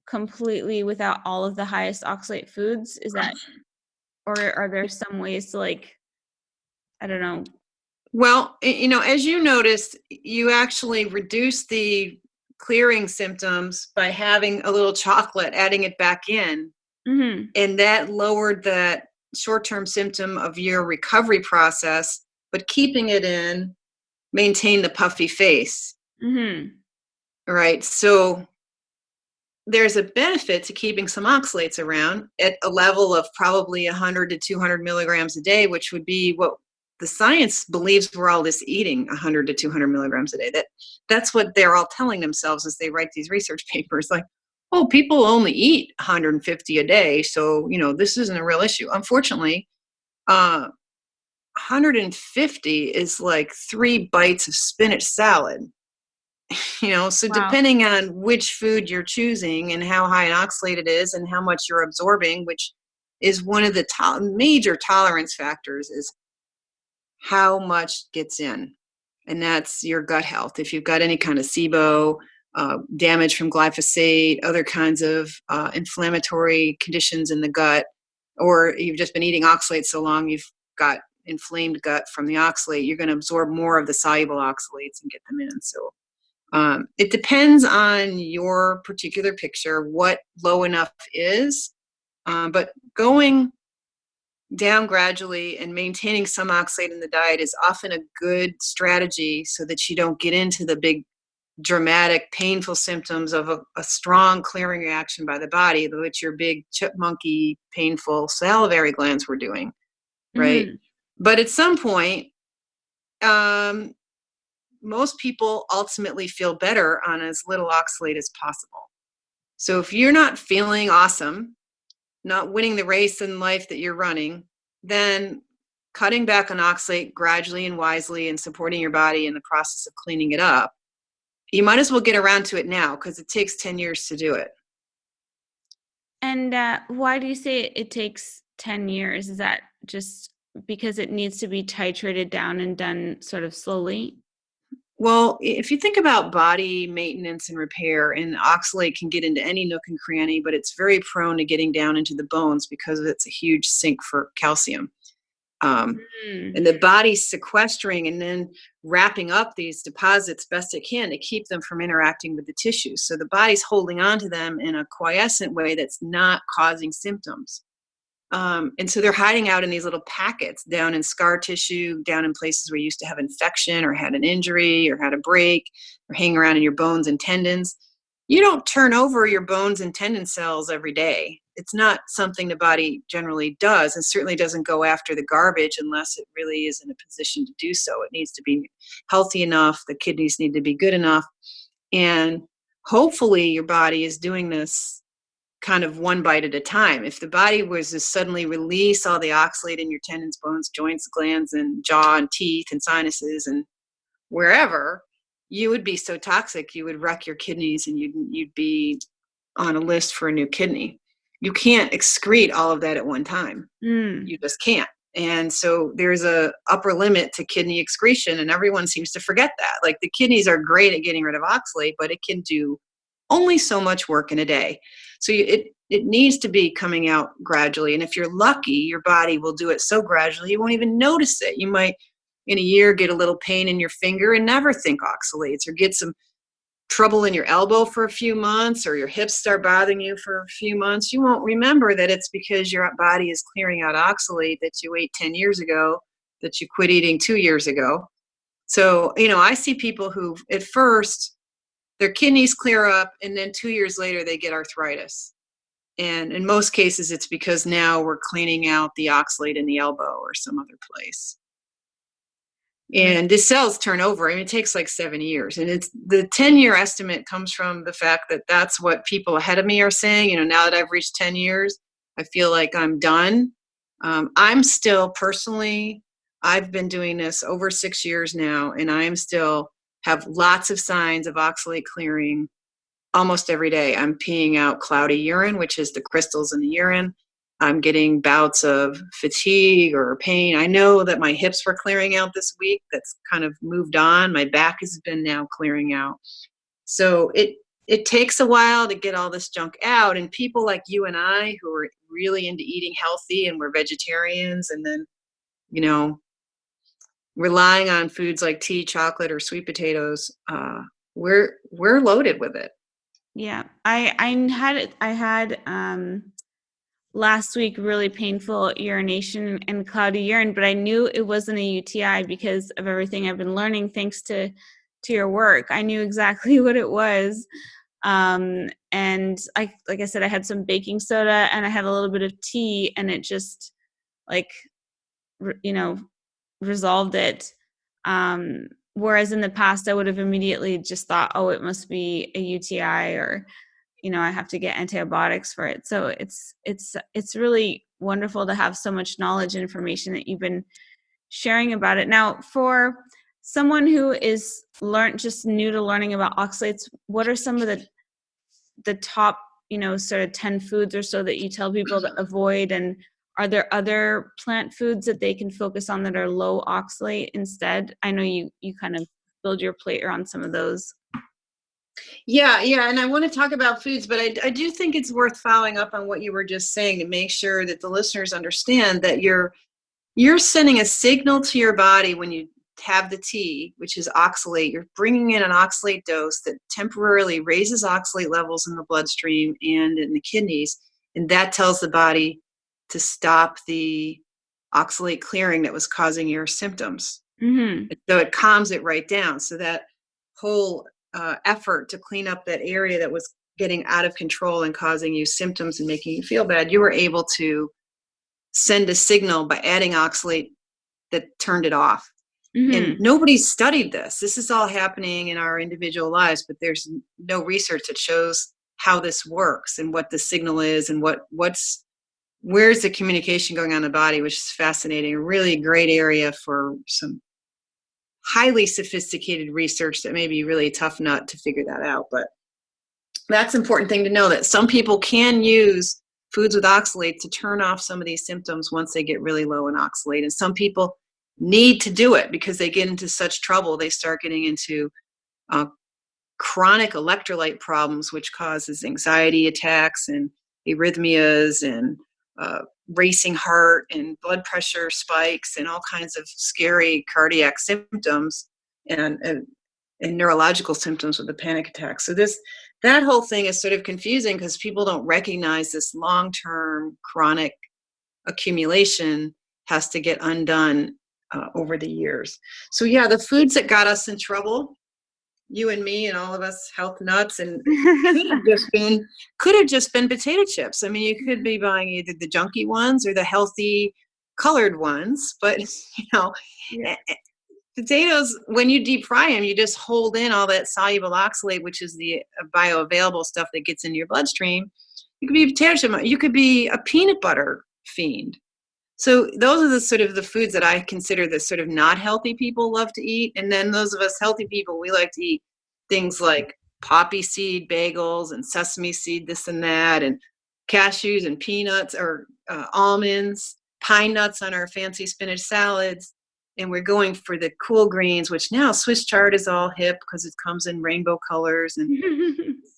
S1: completely without all of the highest oxalate foods? Is that, or are there some ways to, like, I don't know.
S2: Well, as you noticed, you actually reduce the clearing symptoms by having a little chocolate, adding it back in.
S1: Mm-hmm.
S2: And that lowered that short-term symptom of your recovery process, but keeping it in maintained the puffy face.
S1: Mm-hmm.
S2: Right. So there's a benefit to keeping some oxalates around at a level of probably 100 to 200 milligrams a day, which would be what the science believes we're all just eating, 100 to 200 milligrams a day. That's what they're all telling themselves as they write these research papers, like, oh, people only eat 150 a day, so this isn't a real issue. Unfortunately, 150 is like 3 bites of spinach salad. So
S1: Wow.
S2: depending on which food you're choosing and how high an oxalate it is and how much you're absorbing, which is one of the major tolerance factors, is how much gets in. And that's your gut health. If you've got any kind of SIBO, damage from glyphosate, other kinds of inflammatory conditions in the gut, or you've just been eating oxalates so long you've got inflamed gut from the oxalate, you're going to absorb more of the soluble oxalates and get them in. So it depends on your particular picture, what low enough is, but going down gradually and maintaining some oxalate in the diet is often a good strategy so that you don't get into the big, dramatic, painful symptoms of a strong clearing reaction by the body, which your big chipmunky, painful salivary glands were doing, right?
S1: Mm-hmm.
S2: But at some point, most people ultimately feel better on as little oxalate as possible. So if you're not feeling awesome, not winning the race in life that you're running, then cutting back on oxalate gradually and wisely and supporting your body in the process of cleaning it up, you might as well get around to it now because it takes 10 years to do it.
S1: And why do you say it takes 10 years? Is that just because it needs to be titrated down and done sort of slowly?
S2: Well, if you think about body maintenance and repair, and oxalate can get into any nook and cranny, but it's very prone to getting down into the bones because it's a huge sink for calcium.
S1: Mm.
S2: And the body's sequestering and then wrapping up these deposits best it can to keep them from interacting with the tissues. So the body's holding on to them in a quiescent way that's not causing symptoms. And so they're hiding out in these little packets down in scar tissue, down in places where you used to have infection or had an injury or had a break, or hanging around in your bones and tendons. You don't turn over your bones and tendon cells every day. It's not something the body generally does, and certainly doesn't go after the garbage unless it really is in a position to do so. It needs to be healthy enough, the kidneys need to be good enough, and hopefully your body is doing this kind of one bite at a time. If the body was to suddenly release all the oxalate in your tendons, bones, joints, glands, and jaw and teeth and sinuses and wherever, you would be so toxic you would wreck your kidneys and you'd be on a list for a new kidney. You can't excrete all of that at one time.
S1: Mm.
S2: You just can't. And so there's a upper limit to kidney excretion, and everyone seems to forget that. Like, the kidneys are great at getting rid of oxalate, but it can do only so much work in a day. So it needs to be coming out gradually. And if you're lucky, your body will do it so gradually you won't even notice it. You might in a year get a little pain in your finger and never think oxalates, or get some trouble in your elbow for a few months, or your hips start bothering you for a few months. You won't remember that it's because your body is clearing out oxalate that you ate 10 years ago, that you quit eating 2 years ago. So, I see people who at first their kidneys clear up and then 2 years later they get arthritis. And in most cases, it's because now we're cleaning out the oxalate in the elbow or some other place. And the cells turn over. I mean, it takes like 7 years. And it's the 10-year estimate comes from the fact that that's what people ahead of me are saying. Now that I've reached 10 years, I feel like I'm done. I'm still personally, I've been doing this over 6 years now, and I'm still have lots of signs of oxalate clearing almost every day. I'm peeing out cloudy urine, which is the crystals in the urine. I'm getting bouts of fatigue or pain. I know that my hips were clearing out this week. That's kind of moved on. My back has been now clearing out. So it takes a while to get all this junk out. And people like you and I who are really into eating healthy and we're vegetarians and then, you know, relying on foods like tea, chocolate, or sweet potatoes, we're loaded with it.
S1: Yeah. I had last week really painful urination and cloudy urine, but I knew it wasn't a UTI because of everything I've been learning thanks to your work. I knew exactly what it was. And like I said, I had some baking soda and I had a little bit of tea, and it just like resolved it. Whereas in the past I would have immediately just thought, oh, it must be a UTI, or I have to get antibiotics for it. So it's really wonderful to have so much knowledge and information that you've been sharing about it. Now, for someone who is just new to learning about oxalates, what are some of the top, sort of 10 foods or so that you tell people to avoid? And are there other plant foods that they can focus on that are low oxalate instead? I know you kind of build your plate around some of those.
S2: Yeah, and I want to talk about foods, but I do think it's worth following up on what you were just saying to make sure that the listeners understand that you're sending a signal to your body when you have the tea, which is oxalate. You're bringing in an oxalate dose that temporarily raises oxalate levels in the bloodstream and in the kidneys, and that tells the body to stop the oxalate clearing that was causing your symptoms.
S1: Mm-hmm.
S2: So it calms it right down. So that whole effort to clean up that area that was getting out of control and causing you symptoms and making you feel bad, you were able to send a signal by adding oxalate that turned it off.
S1: Mm-hmm.
S2: And nobody's studied this. This is all happening in our individual lives, but there's no research that shows how this works and what the signal is and where's the communication going on in the body, which is fascinating. A really great area for some highly sophisticated research that may be really a tough nut to figure that out. But that's an important thing to know, that some people can use foods with oxalate to turn off some of these symptoms once they get really low in oxalate. And some people need to do it because they get into such trouble. They start getting into chronic electrolyte problems, which causes anxiety attacks and arrhythmias and racing heart and blood pressure spikes and all kinds of scary cardiac symptoms and neurological symptoms with the panic attack. So that whole thing is sort of confusing because people don't recognize this long-term chronic accumulation has to get undone over the years. So yeah, the foods that got us in trouble, you and me and all of us health nuts, and could have just been potato chips. I mean, you could be buying either the junky ones or the healthy colored ones, but
S1: Yeah.
S2: potatoes, when you deep fry them, you just hold in all that soluble oxalate, which is the bioavailable stuff that gets into your bloodstream. You could be a potato chip. You could be a peanut butter fiend. So those are the sort of the foods that I consider the sort of not healthy people love to eat. And then those of us healthy people, we like to eat things like poppy seed bagels and sesame seed, this and that, and cashews and peanuts or almonds, pine nuts on our fancy spinach salads. And we're going for the cool greens, which now Swiss chard is all hip because it comes in rainbow colors. And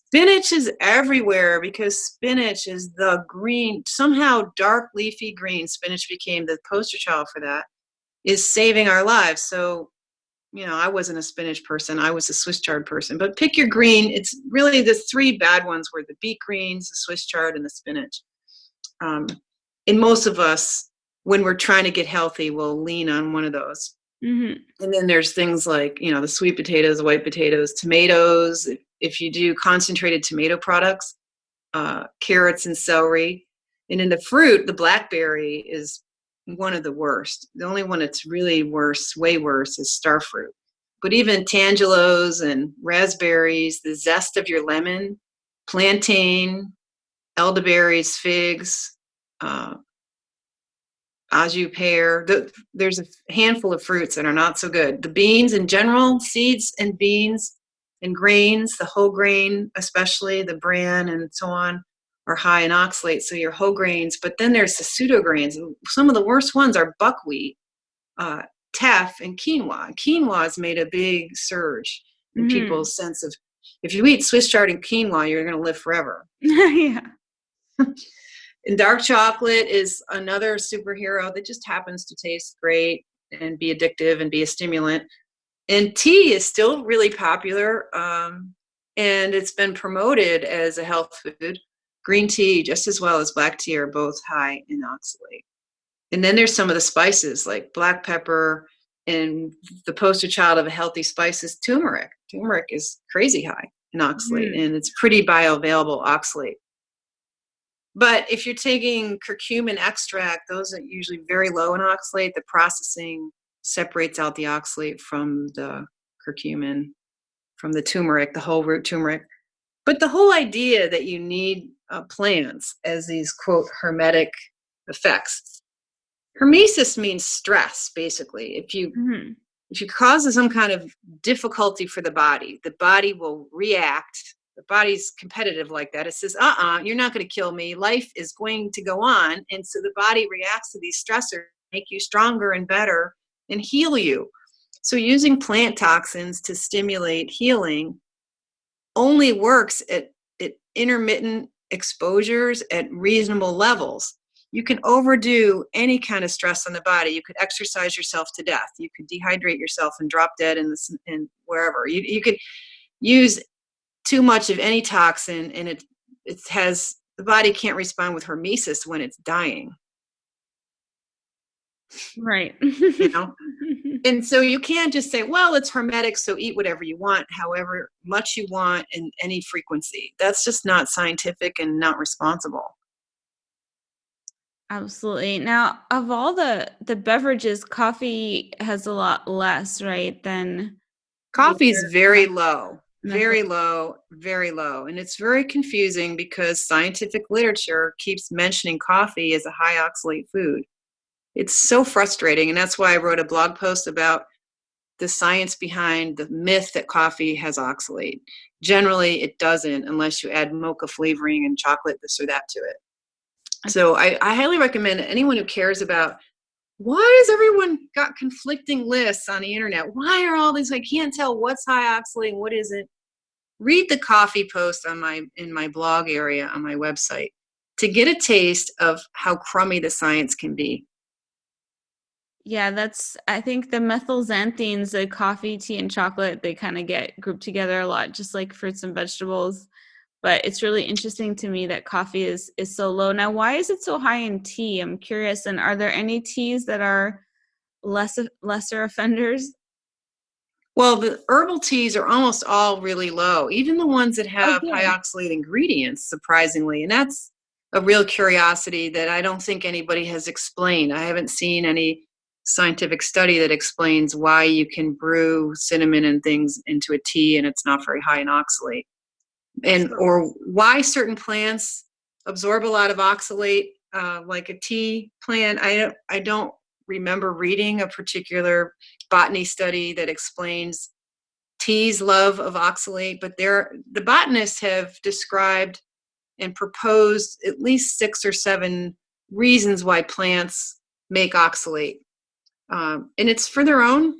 S2: spinach is everywhere because spinach is the green, somehow dark leafy green. Spinach became the poster child for that, is saving our lives. So, I wasn't a spinach person. I was a Swiss chard person. But pick your green. It's really the three bad ones were the beet greens, the Swiss chard, and the spinach. And most of us, when we're trying to get healthy, will lean on one of those. Mm-hmm. And then there's things like, the sweet potatoes, the white potatoes, tomatoes. If you do concentrated tomato products, carrots and celery. And in the fruit, the blackberry is one of the worst. The only one that's really worse, way worse, is starfruit. But even tangelos and raspberries, the zest of your lemon, plantain, elderberries, figs, Aju pear. There's a handful of fruits that are not so good. The beans in general, seeds and beans and grains, the whole grain, especially the bran and so on, are high in oxalate, so your whole grains. But then there's the pseudo grains. Some of the worst ones are buckwheat, teff, and quinoa. Quinoa has made a big surge in people's sense of, if you eat Swiss chard and quinoa, you're going to live forever.
S1: Yeah.
S2: And dark chocolate is another superhero that just happens to taste great and be addictive and be a stimulant. And tea is still really popular, and it's been promoted as a health food. Green tea, just as well as black tea, are both high in oxalate. And then there's some of the spices like black pepper, and the poster child of a healthy spice is turmeric. Turmeric is crazy high in oxalate, and it's pretty bioavailable oxalate. But if you're taking curcumin extract, those are usually very low in oxalate. The processing separates out the oxalate from the curcumin, from the turmeric, the whole root turmeric. But the whole idea that you need plants as these, quote, hermetic effects. Hormesis means stress, basically. If you cause some kind of difficulty for the body will react. The body's competitive like that. It says, you're not going to kill me. Life is going to go on. And so the body reacts to these stressors, make you stronger and better and heal you. So using plant toxins to stimulate healing only works at intermittent exposures at reasonable levels. You can overdo any kind of stress on the body. You could exercise yourself to death. You could dehydrate yourself and drop dead in wherever. You could use too much of any toxin, and the body can't respond with hormesis when it's dying.
S1: Right.
S2: And so you can't just say, well, it's hermetic, so eat whatever you want, however much you want, in any frequency. That's just not scientific and not responsible.
S1: Absolutely. Now, of all the beverages, coffee has a lot less, right, than
S2: coffee is very low. Very low, very low. And it's very confusing because scientific literature keeps mentioning coffee as a high oxalate food. It's so frustrating. And that's why I wrote a blog post about the science behind the myth that coffee has oxalate. Generally, it doesn't unless you add mocha flavoring and chocolate, this or that to it. So I highly recommend anyone who cares about, why has everyone got conflicting lists on the internet? Why are all these, I can't tell what's high oxalate and what isn't. Read the coffee post in my blog area on my website to get a taste of how crummy the science can be.
S1: Yeah, I think the methylxanthines, the coffee, tea, and chocolate, they kind of get grouped together a lot, just like fruits and vegetables. But it's really interesting to me that coffee is so low. Now, why is it so high in tea? I'm curious. And are there any teas that are lesser offenders?
S2: Well, the herbal teas are almost all really low, even the ones that have high oxalate ingredients, surprisingly. And that's a real curiosity that I don't think anybody has explained. I haven't seen any scientific study that explains why you can brew cinnamon and things into a tea and it's not very high in oxalate. Or why certain plants absorb a lot of oxalate, like a tea plant. I don't remember reading a particular botany study that explains tea's love of oxalate, but the botanists have described and proposed at least 6 or 7 reasons why plants make oxalate. And it's for their own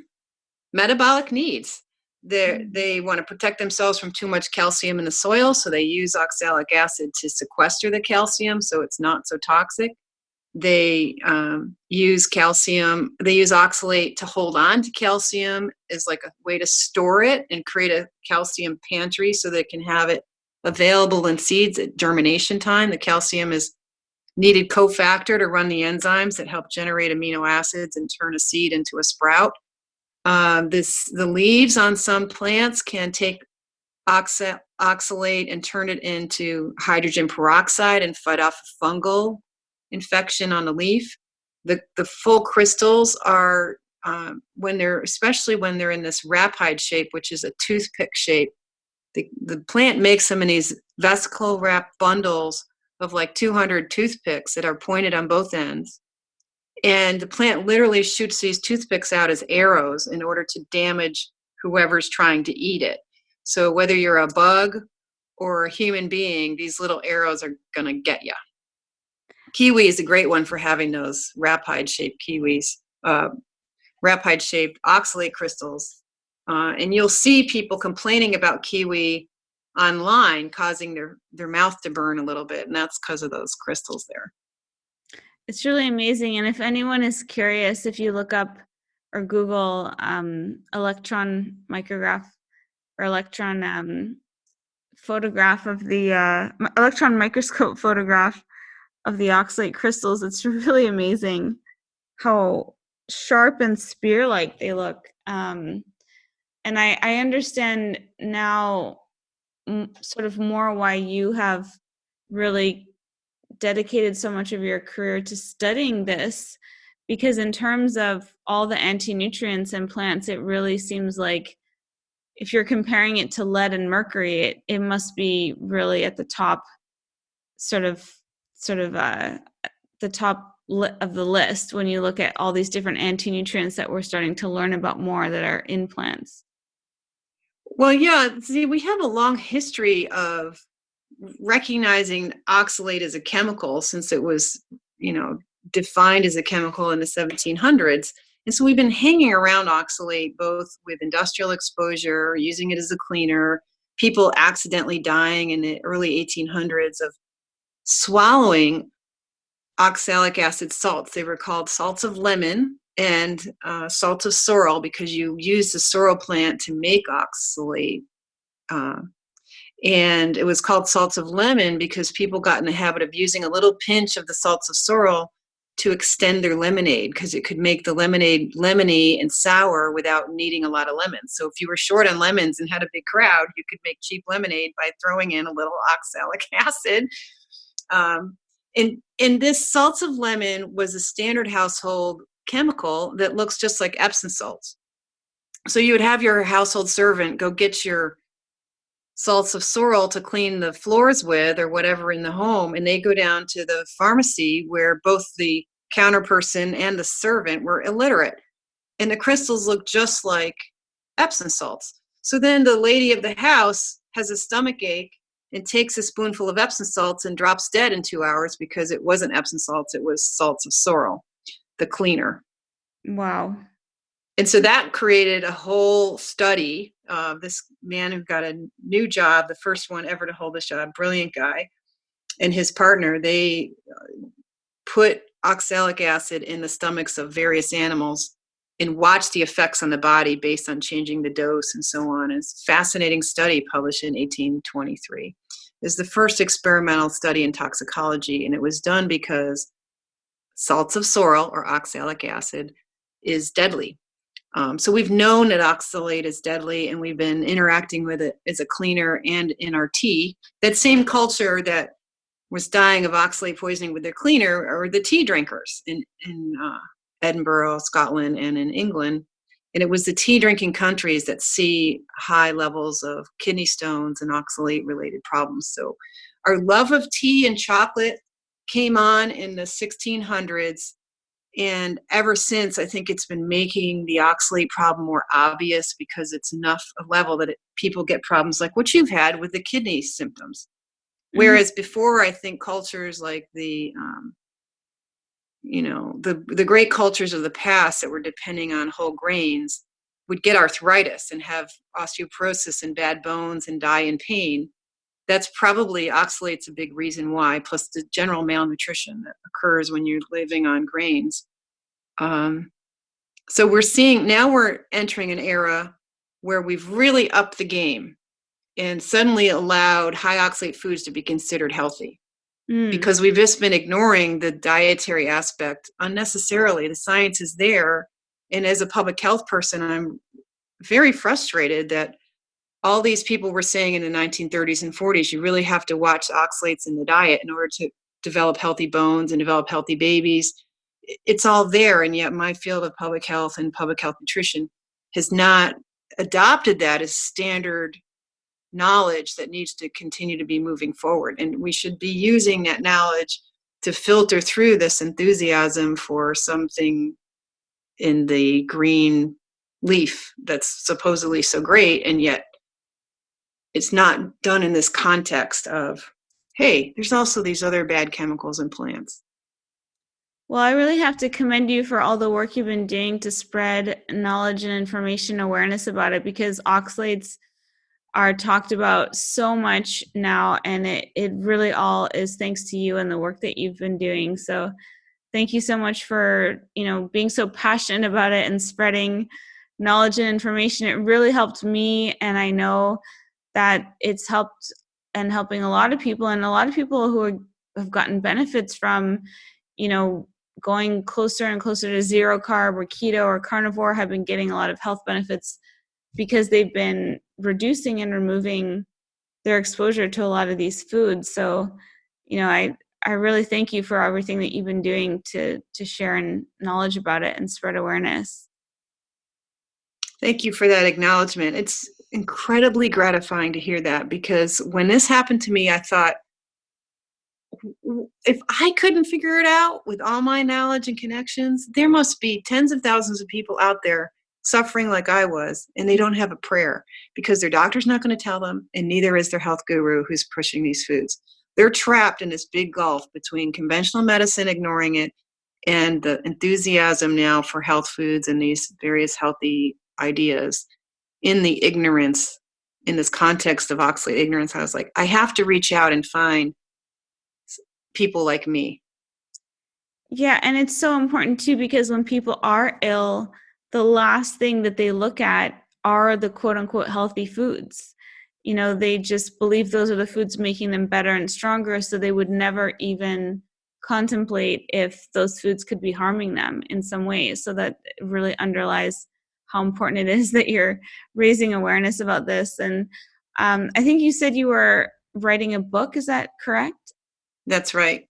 S2: metabolic needs. They want to protect themselves from too much calcium in the soil, so they use oxalic acid to sequester the calcium so it's not so toxic. They use oxalate to hold on to calcium as like a way to store it and create a calcium pantry so they can have it available in seeds at germination time. The calcium is needed cofactor to run the enzymes that help generate amino acids and turn a seed into a sprout. The leaves on some plants can take oxalate and turn it into hydrogen peroxide and fight off a fungal infection on the leaf. The full crystals are, especially when they're in this rapide shape, which is a toothpick shape, the plant makes them in these vesicle wrapped bundles of like 200 toothpicks that are pointed on both ends. And the plant literally shoots these toothpicks out as arrows in order to damage whoever's trying to eat it. So whether you're a bug or a human being, these little arrows are going to get you. Kiwi is a great one for having those rapide-shaped kiwis, rapide-shaped oxalate crystals. And you'll see people complaining about kiwi online, causing their mouth to burn a little bit, and that's because of those crystals there.
S1: It's really amazing. And if anyone is curious, if you look up or Google electron micrograph or electron photograph of the electron microscope photograph of the oxalate crystals, it's really amazing how sharp and spear-like they look. And I understand now sort of more why you have really dedicated so much of your career to studying this, because in terms of all the anti-nutrients in plants, it really seems like if you're comparing it to lead and mercury, it must be really at the top, sort of the top of the list when you look at all these different anti-nutrients that we're starting to learn about more that are in plants.
S2: Well, yeah, see, we have a long history of recognizing oxalate as a chemical since it was, defined as a chemical in the 1700s. And so we've been hanging around oxalate both with industrial exposure, using it as a cleaner, people accidentally dying in the early 1800s of swallowing oxalic acid salts. They were called salts of lemon and salts of sorrel because you use the sorrel plant to make oxalate. And it was called salts of lemon because people got in the habit of using a little pinch of the salts of sorrel to extend their lemonade because it could make the lemonade lemony and sour without needing a lot of lemons. So if you were short on lemons and had a big crowd, you could make cheap lemonade by throwing in a little oxalic acid. And this salts of lemon was a standard household chemical that looks just like Epsom salts. So you would have your household servant go get your salts of sorrel to clean the floors with or whatever in the home, and they go down to the pharmacy where both the counter person and the servant were illiterate, and the crystals look just like Epsom salts. So then the lady of the house has a stomach ache and takes a spoonful of Epsom salts and drops dead in 2 hours because it wasn't Epsom salts, it was salts of sorrel, the cleaner.
S1: Wow.
S2: And so that created a whole study of this man who got a new job, the first one ever to hold this job, brilliant guy, and his partner. They put oxalic acid in the stomachs of various animals and watched the effects on the body based on changing the dose and so on. It's a fascinating study published in 1823. It's the first experimental study in toxicology, and it was done because salts of sorrel, or oxalic acid, is deadly. So we've known that oxalate is deadly, and we've been interacting with it as a cleaner and in our tea. That same culture that was dying of oxalate poisoning with their cleaner are the tea drinkers in Edinburgh, Scotland, and in England. And it was the tea drinking countries that see high levels of kidney stones and oxalate related problems. So our love of tea and chocolate came on in the 1600s. And ever since, I think it's been making the oxalate problem more obvious because it's enough a level that people get problems like what you've had with the kidney symptoms. Whereas before, I think cultures like the great cultures of the past that were depending on whole grains would get arthritis and have osteoporosis and bad bones and die in pain. That's probably oxalate's a big reason why, plus the general malnutrition that occurs when you're living on grains. So we're entering an era where we've really upped the game and suddenly allowed high oxalate foods to be considered healthy because we've just been ignoring the dietary aspect unnecessarily. The science is there. And as a public health person, I'm very frustrated that all these people were saying in the 1930s and 40s, you really have to watch oxalates in the diet in order to develop healthy bones and develop healthy babies. It's all there. And yet my field of public health and public health nutrition has not adopted that as standard knowledge that needs to continue to be moving forward. And we should be using that knowledge to filter through this enthusiasm for something in the green leaf that's supposedly so great, and yet it's not done in this context of, hey, there's also these other bad chemicals in plants.
S1: Well, I really have to commend you for all the work you've been doing to spread knowledge and information awareness about it, because oxalates are talked about so much now, and it really all is thanks to you and the work that you've been doing. So thank you so much for, being so passionate about it and spreading knowledge and information. It really helped me, and I know that it's helped and helping a lot of people, and a lot of people who have gotten benefits from, going closer and closer to zero carb or keto or carnivore have been getting a lot of health benefits because they've been reducing and removing their exposure to a lot of these foods. So, I really thank you for everything that you've been doing to share knowledge about it and spread awareness.
S2: Thank you for that acknowledgement. It's incredibly gratifying to hear that, because when this happened to me, I thought, if I couldn't figure it out with all my knowledge and connections, there must be tens of thousands of people out there suffering like I was, and they don't have a prayer because their doctor's not going to tell them, and neither is their health guru who's pushing these foods. They're trapped in this big gulf between conventional medicine, ignoring it, and the enthusiasm now for health foods and these various healthy ideas in the ignorance, in this context of oxalate ignorance. I was like, I have to reach out and find people like me.
S1: Yeah, and it's so important too, because when people are ill, the last thing that they look at are the quote unquote healthy foods. They just believe those are the foods making them better and stronger, so they would never even contemplate if those foods could be harming them in some ways. So that really underlies how important it is that you're raising awareness about this. And I think you said you were writing a book. Is that correct?
S2: That's right.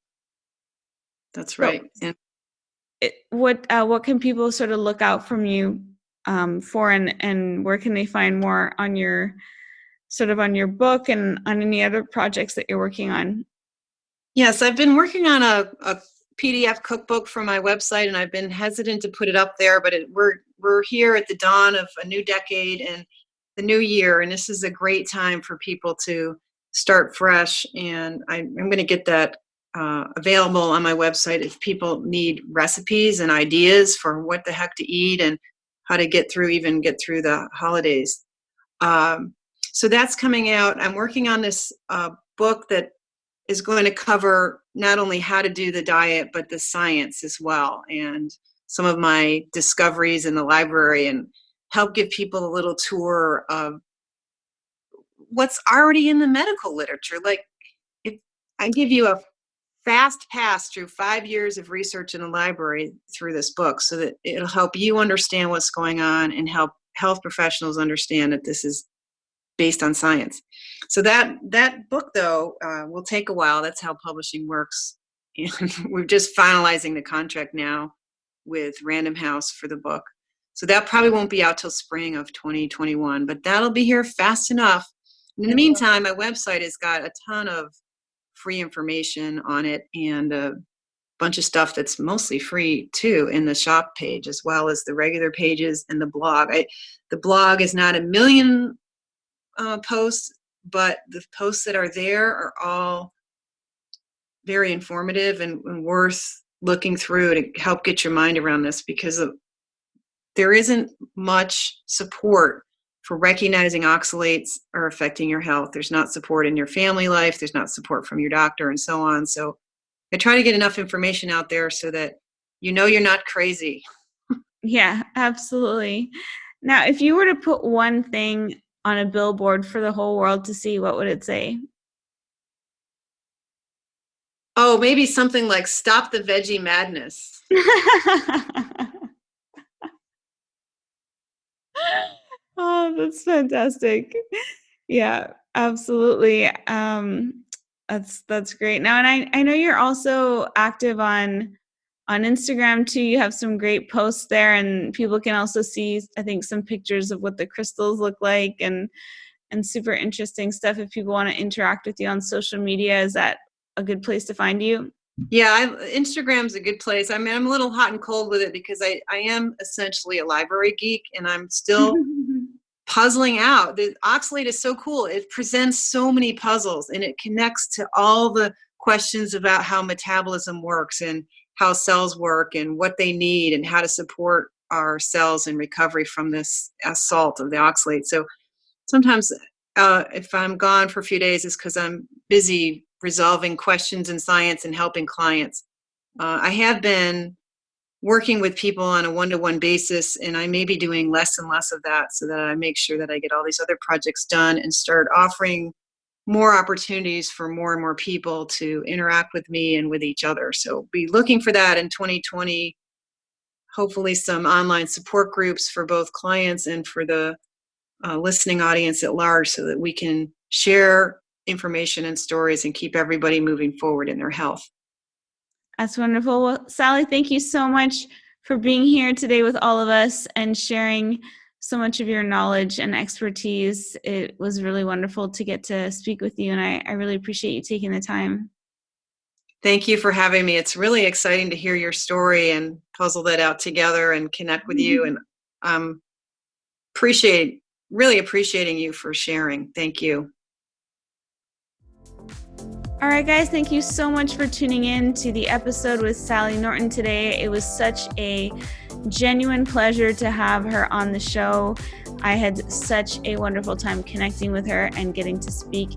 S2: That's right.
S1: So, what can people sort of look out from you for, and where can they find more on your book and on any other projects that you're working on?
S2: Yes, I've been working on a PDF cookbook for my website, and I've been hesitant to put it up there, but we're here at the dawn of a new decade and the new year, and this is a great time for people to start fresh. And I'm going to get that available on my website if people need recipes and ideas for what the heck to eat and how to get through the holidays. So that's coming out. I'm working on this book that is going to cover not only how to do the diet, but the science as well, and some of my discoveries in the library, and help give people a little tour of what's already in the medical literature. Like, if I give you a fast pass through 5 years of research in the library through this book, so that it'll help you understand what's going on and help health professionals understand that this is based on science. So that book, though, will take a while. That's how publishing works. And we're just finalizing the contract now with Random House for the book. So that probably won't be out till spring of 2021, but that'll be here fast enough. In the meantime, my website has got a ton of free information on it, and a bunch of stuff that's mostly free too in the shop page, as well as the regular pages and the blog. The blog is not a million posts, but the posts that are there are all very informative and worth looking through to help get your mind around this, because there isn't much support for recognizing oxalates are affecting your health. There's not support in your family life. There's not support from your doctor, and so on. So I try to get enough information out there so that you're not crazy.
S1: Yeah, absolutely. Now, if you were to put one thing on a billboard for the whole world to see, what would it say?
S2: Oh, maybe something like "Stop the Veggie Madness."
S1: Oh, that's fantastic. Yeah, absolutely. That's great. Now, and I know you're also active on Instagram too. You have some great posts there, and people can also see, I think, some pictures of what the crystals look like, and super interesting stuff. If people want to interact with you on social media, is that a good place to find you?
S2: Yeah, Instagram's a good place. I mean, I'm a little hot and cold with it because I am essentially a library geek, and I'm still puzzling out. The oxalate is so cool. It presents so many puzzles, and it connects to all the questions about how metabolism works and how cells work and what they need and how to support our cells in recovery from this assault of the oxalate. So sometimes if I'm gone for a few days, it's because I'm busy resolving questions in science and helping clients. I have been working with people on a one-to-one basis, and I may be doing less and less of that so that I make sure that I get all these other projects done and start offering more opportunities for more and more people to interact with me and with each other. So be looking for that in 2020, hopefully some online support groups for both clients and for the listening audience at large, so that we can share information and stories and keep everybody moving forward in their health.
S1: That's wonderful. Well, Sally, thank you so much for being here today with all of us and sharing so much of your knowledge and expertise. It was really wonderful to get to speak with you, and I really appreciate you taking the time.
S2: Thank you for having me. It's really exciting to hear your story and puzzle that out together and connect with you. And I'm really appreciating you for sharing. Thank you.
S1: All right, guys, thank you so much for tuning in to the episode with Sally Norton today. It was such a genuine pleasure to have her on the show. I had such a wonderful time connecting with her and getting to speak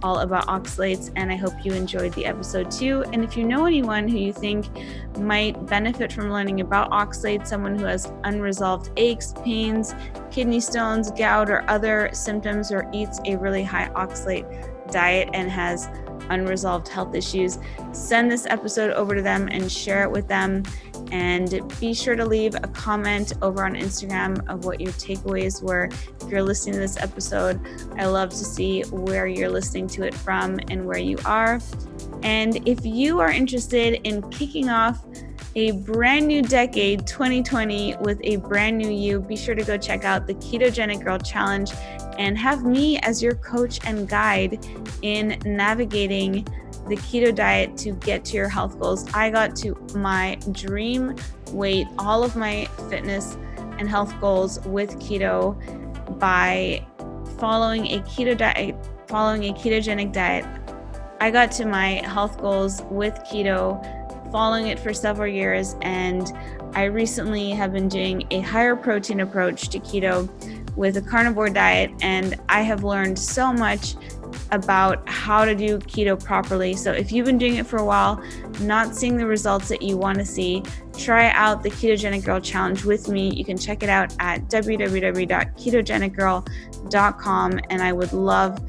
S1: all about oxalates, and I hope you enjoyed the episode too. And if you know anyone who you think might benefit from learning about oxalates, someone who has unresolved aches, pains, kidney stones, gout, or other symptoms, or eats a really high oxalate diet and has unresolved health issues, send this episode over to them and share it with them. And be sure to leave a comment over on Instagram of what your takeaways were. If you're listening to this episode, I love to see where you're listening to it from and where you are. And if you are interested in kicking off a brand new decade, 2020, with a brand new you, be sure to go check out the Ketogenic Girl Challenge and have me as your coach and guide in navigating the keto diet to get to your health goals. I got to my dream weight, all of my fitness and health goals with keto by following a keto diet, following a ketogenic diet. I got to my health goals with keto, following it for several years, and I recently have been doing a higher protein approach to keto with a carnivore diet, and I have learned so much about how to do keto properly. So if you've been doing it for a while, not seeing the results that you want to see, try out the Ketogenic Girl Challenge with me. You can check it out at www.ketogenicgirl.com, and I would love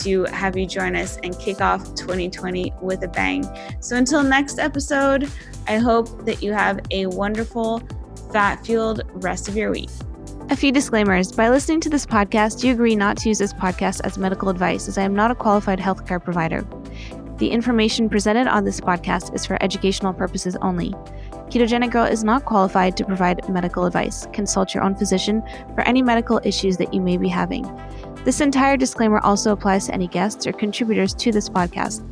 S1: to have you join us and kick off 2020 with a bang. So until next episode, I hope that you have a wonderful, fat-fueled rest of your week. A few disclaimers. By listening to this podcast, you agree not to use this podcast as medical advice, as I am not a qualified healthcare provider. The information presented on this podcast is for educational purposes only. Ketogenic Girl is not qualified to provide medical advice. Consult your own physician for any medical issues that you may be having. This entire disclaimer also applies to any guests or contributors to this podcast.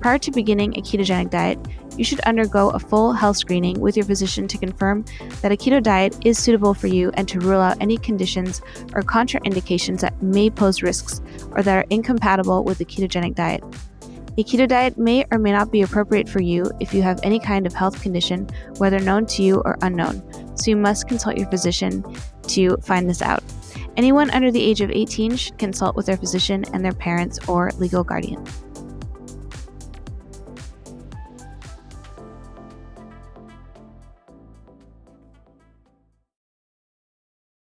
S1: Prior to beginning a ketogenic diet, you should undergo a full health screening with your physician to confirm that a keto diet is suitable for you and to rule out any conditions or contraindications that may pose risks or that are incompatible with the ketogenic diet. A keto diet may or may not be appropriate for you if you have any kind of health condition, whether known to you or unknown, so you must consult your physician to find this out. Anyone under the age of 18 should consult with their physician and their parents or legal guardian.